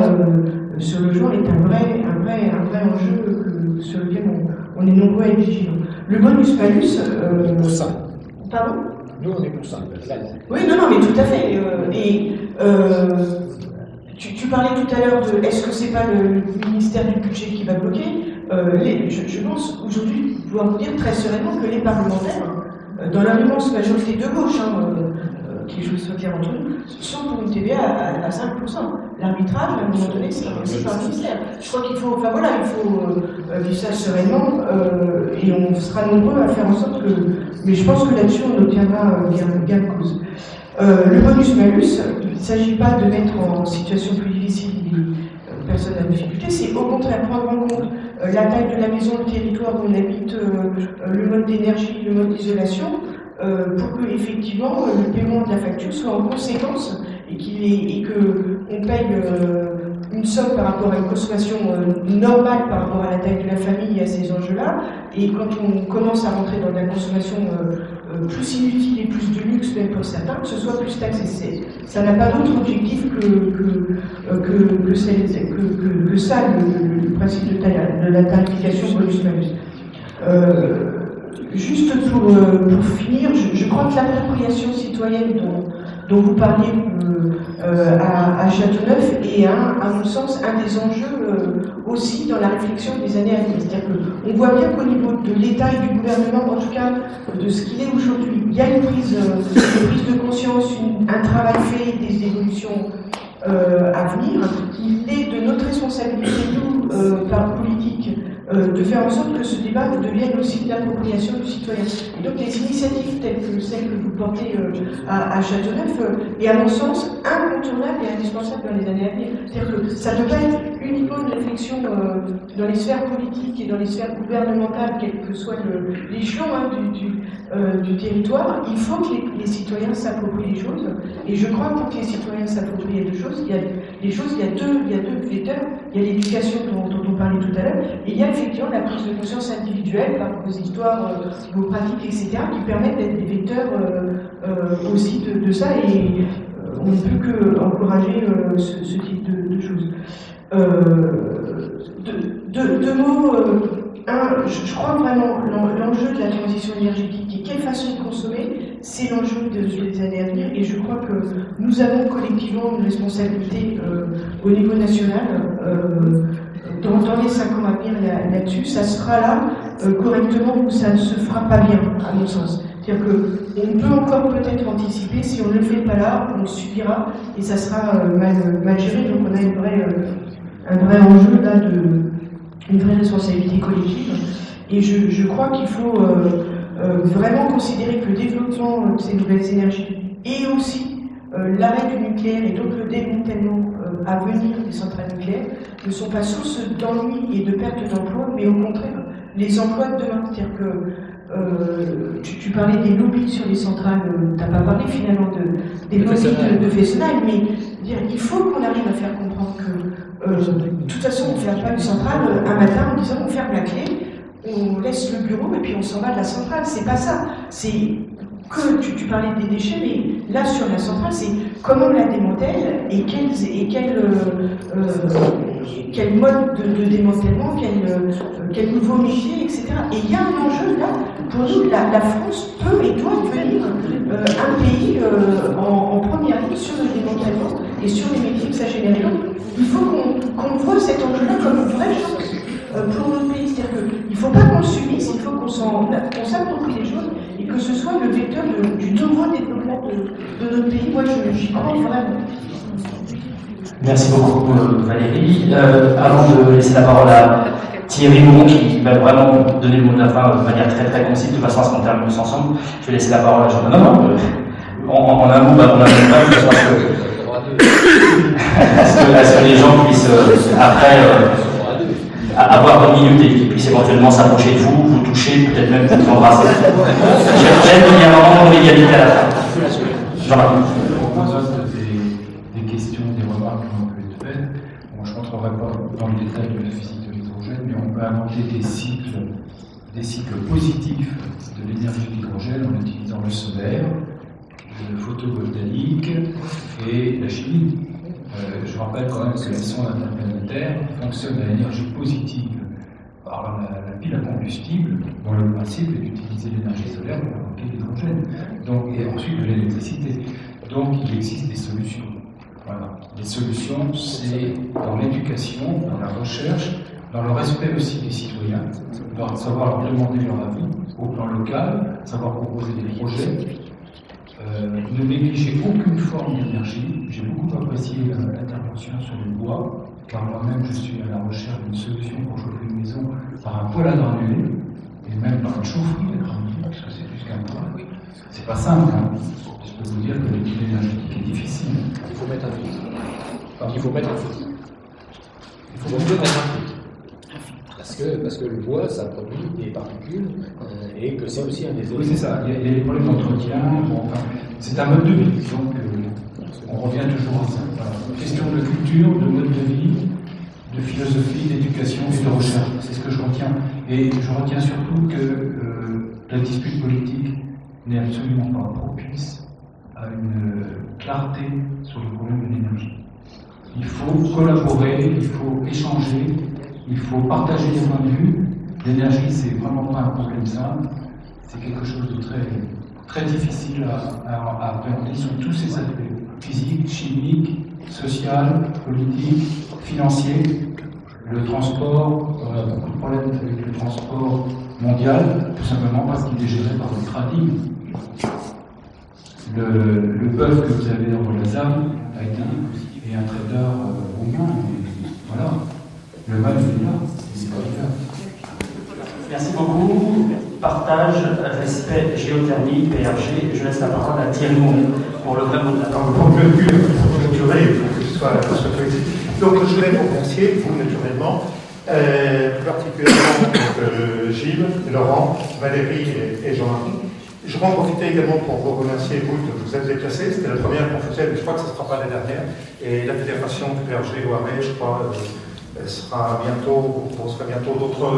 sur le genre est un vrai enjeu sur lequel on est nombreux à être vigilants. Le bonus-malus... pour ça. Pardon? Nous, on est pour ça. Oui, non, mais tout à fait. Tu parlais tout à l'heure de est-ce que c'est pas le ministère du budget qui va bloquer? Je pense aujourd'hui pouvoir vous dire très sereinement que les parlementaires, dans leur immense majorité de gauche, qui jouent ce clair entre nous, sont pour une TVA à 5%. L'arbitrage, à un moment donné, c'est aussi par le ministère. Je crois qu'il faut, enfin voilà, il faut vivre ça sereinement, et on sera nombreux à faire en sorte que. Mais je pense que là-dessus, on obtiendra gain de cause. Le bonus-malus, il ne s'agit pas de mettre en situation plus difficile les personnes à difficulté, c'est au contraire prendre en compte la taille de la maison, le territoire où on habite, le mode d'énergie, le mode d'isolation, pour que effectivement le paiement de la facture soit en conséquence et qu'on paye une somme par rapport à une consommation normale par rapport à la taille de la famille et à ces enjeux-là. Et quand on commence à rentrer dans de la consommation plus inutile et plus de luxe, même pour certains, que ce soit plus taxé. Ça n'a pas d'autre objectif que ça, le principe de la tarification bonus-malus. Juste pour finir, je crois que l'appropriation citoyenne dont vous parliez à Châteauneuf est, à mon sens, un des enjeux aussi dans la réflexion des années à venir. C'est-à-dire qu'on voit bien qu'au niveau de l'État et du gouvernement, en tout cas de ce qu'il est aujourd'hui, il y a une prise de conscience, un travail fait, des évolutions à venir. Il est de notre responsabilité, nous, par politique, de faire en sorte que ce débat devienne aussi de l'appropriation du citoyen. Et donc les initiatives telles que celles que vous portez à Châteauneuf est à mon sens incontournable et indispensable dans les années à venir. C'est-à-dire que ça ne peut pas être uniquement une réflexion dans les sphères politiques et dans les sphères gouvernementales, quel que soit l'échelon du territoire. Il faut que les citoyens s'approprient les choses. Et je crois que pour que les citoyens s'approprient les choses, il y a deux vecteurs. Il y a l'éducation dont on parlait tout à l'heure, et il y a effectivement la prise de conscience individuelle par vos histoires, vos pratiques, etc., qui permettent d'être des vecteurs aussi de ça, et on ne peut qu'encourager ce type de choses. Deux mots. Je crois vraiment l'enjeu de la transition énergétique et quelle façon de consommer, c'est l'enjeu des années à venir, et je crois que nous avons collectivement une responsabilité au niveau national dans les 5 ans à venir là-dessus. Ça sera là correctement ou ça ne se fera pas bien, à mon sens. C'est-à-dire qu'on peut encore peut-être anticiper, si on ne le fait pas là, on le subira et ça sera mal géré. Donc on a un vrai enjeu là une vraie responsabilité collective. Et je crois qu'il faut vraiment considérer que le développement de ces nouvelles énergies et aussi l'arrêt du nucléaire et donc le démantèlement à venir des centrales nucléaires ne sont pas source d'ennui et de perte d'emploi, mais au contraire, les emplois de demain. C'est-à-dire que tu parlais des lobbies sur les centrales, tu n'as pas parlé finalement des lobbies de Fessenheim, mais il faut qu'on arrive à faire comprendre que de toute façon on ne ferme pas une centrale un matin en disant on ferme la clé, on laisse le bureau et puis on s'en va de la centrale. C'est pas ça. C'est que tu parlais des déchets, mais là sur la centrale, c'est comment on la démantèle et quel mode de démantèlement, quel nouveau métier, etc. Et il y a un enjeu là, pour nous, la France peut et doit devenir un pays en première ligne sur le démantèlement et sur les métiers que ça génère. Donc, il faut qu'on voit cet enjeu-là comme une vraie chance pour notre pays. C'est-à-dire qu'il ne faut pas qu'on le subisse, il faut qu'on s'approprie les choses et que ce soit le vecteur du nouveau développement de notre pays. Moi, j'y crois vraiment. Merci beaucoup Valérie. Avant de laisser la parole à Thierry Mouron qui va vraiment donner le mot de la fin de manière très très concise, de façon à ce qu'on termine tous ensemble, je vais laisser la parole à Jean-Benoît. En un mot, on a même pas à ce que les gens puissent après avoir 2 minutes et qu'ils puissent éventuellement s'approcher de vous, vous toucher, peut-être même vous embrasser. J'aime qu'il y ait un moment d'égalité à la fin. Jean-Marc. Des questions, des remarques qui ont pu être faites. Bon, je ne rentrerai pas dans le détail de la physique de l'hydrogène, mais on peut inventer des cycles positifs de l'énergie de l'hydrogène en utilisant le solaire, le photovoltaïque et la chimie. Je rappelle quand même que les sondes interplanétaires fonctionnent à l'énergie positive par la pile à combustible, dont le principe est d'utiliser l'énergie solaire pour fabriquer l'hydrogène, et ensuite de l'électricité. Donc il existe des solutions. Voilà. Les solutions, c'est dans l'éducation, dans la recherche, dans le respect aussi des citoyens, dans savoir leur demander leur avis au plan local, savoir proposer des projets, ne négliger aucune forme d'énergie. J'ai beaucoup apprécié l'intervention sur le bois, car moi-même je suis à la recherche d'une solution pour chauffer une maison par un poêle à granulés, et même par une chaufferie à granulés, parce que c'est plus qu'un poêle. C'est pas simple, hein. Je peux vous dire que l'étude énergétique est difficile. Il faut mettre un filtre. Il faut mettre un filtre. Il faut mettre un filtre. Parce que le bois, ça produit des particules et que c'est aussi un des éléments. Oui, c'est ça. Il y a des problèmes d'entretien. Bon, enfin, c'est un mode de vie. Donc, on revient toujours à ça. Voilà. Question de culture, de mode de vie, de philosophie, d'éducation et de recherche. C'est ce que je retiens. Et je retiens surtout que la dispute politique n'est absolument pas propice à une clarté sur le problème de l'énergie. Il faut collaborer, il faut échanger, il faut partager des points de vue. L'énergie, c'est vraiment pas un problème simple, c'est quelque chose de très, très difficile à appréhender sur tous ces aspects, physique, chimique, social, politique, financier. Le transport, on a beaucoup de problèmes avec le transport mondial, tout simplement parce qu'il est géré par des trading. Le bœuf que vous avez dans la ZAM a été un trader roumain. Voilà. Le mal est là, c'est pas grave. Merci beaucoup. Partage, respect, géothermie, PRG. Je laisse la parole à Thierry Monet pour le vrai mot de la parole. Pour le mieux clôturer, que ce soit donc je voulais vous remercier, vous naturellement, plus particulièrement Gilles, Laurent, Valérie et Jean-Marie. Je vais en profiter également pour vous remercier, vous, de vous êtes déplacés. C'était la première qu'on faisait, mais je crois que ce ne sera pas la dernière. Et la fédération du PRG Loiret, je crois, sera bientôt, vous proposerez bientôt d'autres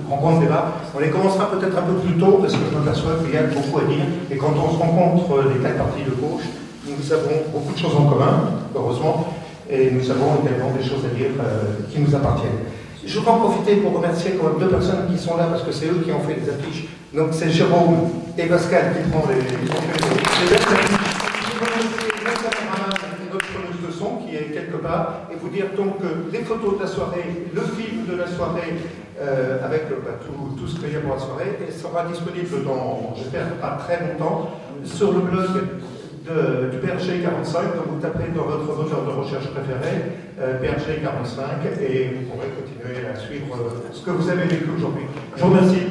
rencontres, débats. On les commencera peut-être un peu plus tôt, parce que je m'aperçois qu'il y a beaucoup à dire. Et quand on se rencontre les 4 partis de gauche, nous avons beaucoup de choses en commun, heureusement, et nous avons également des choses à dire qui nous appartiennent. Je vais en profiter pour remercier quand même 2 personnes qui sont là, parce que c'est eux qui ont fait les affiches. Donc c'est Jérôme et Pascal qui font les affiches. Je remercie notre caméraman et notre preneuse de son qui est quelque part, et vous dire donc que les photos de la soirée, le film de la soirée, avec tout ce qu'il y a pour la soirée, sera disponible dans, j'espère, pas très longtemps, sur le blog du PRG 45, donc vous tapez dans votre moteur de recherche préféré, PRG 45, et vous pourrez continuer à suivre ce que vous avez vécu aujourd'hui. Je vous remercie.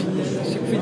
fini.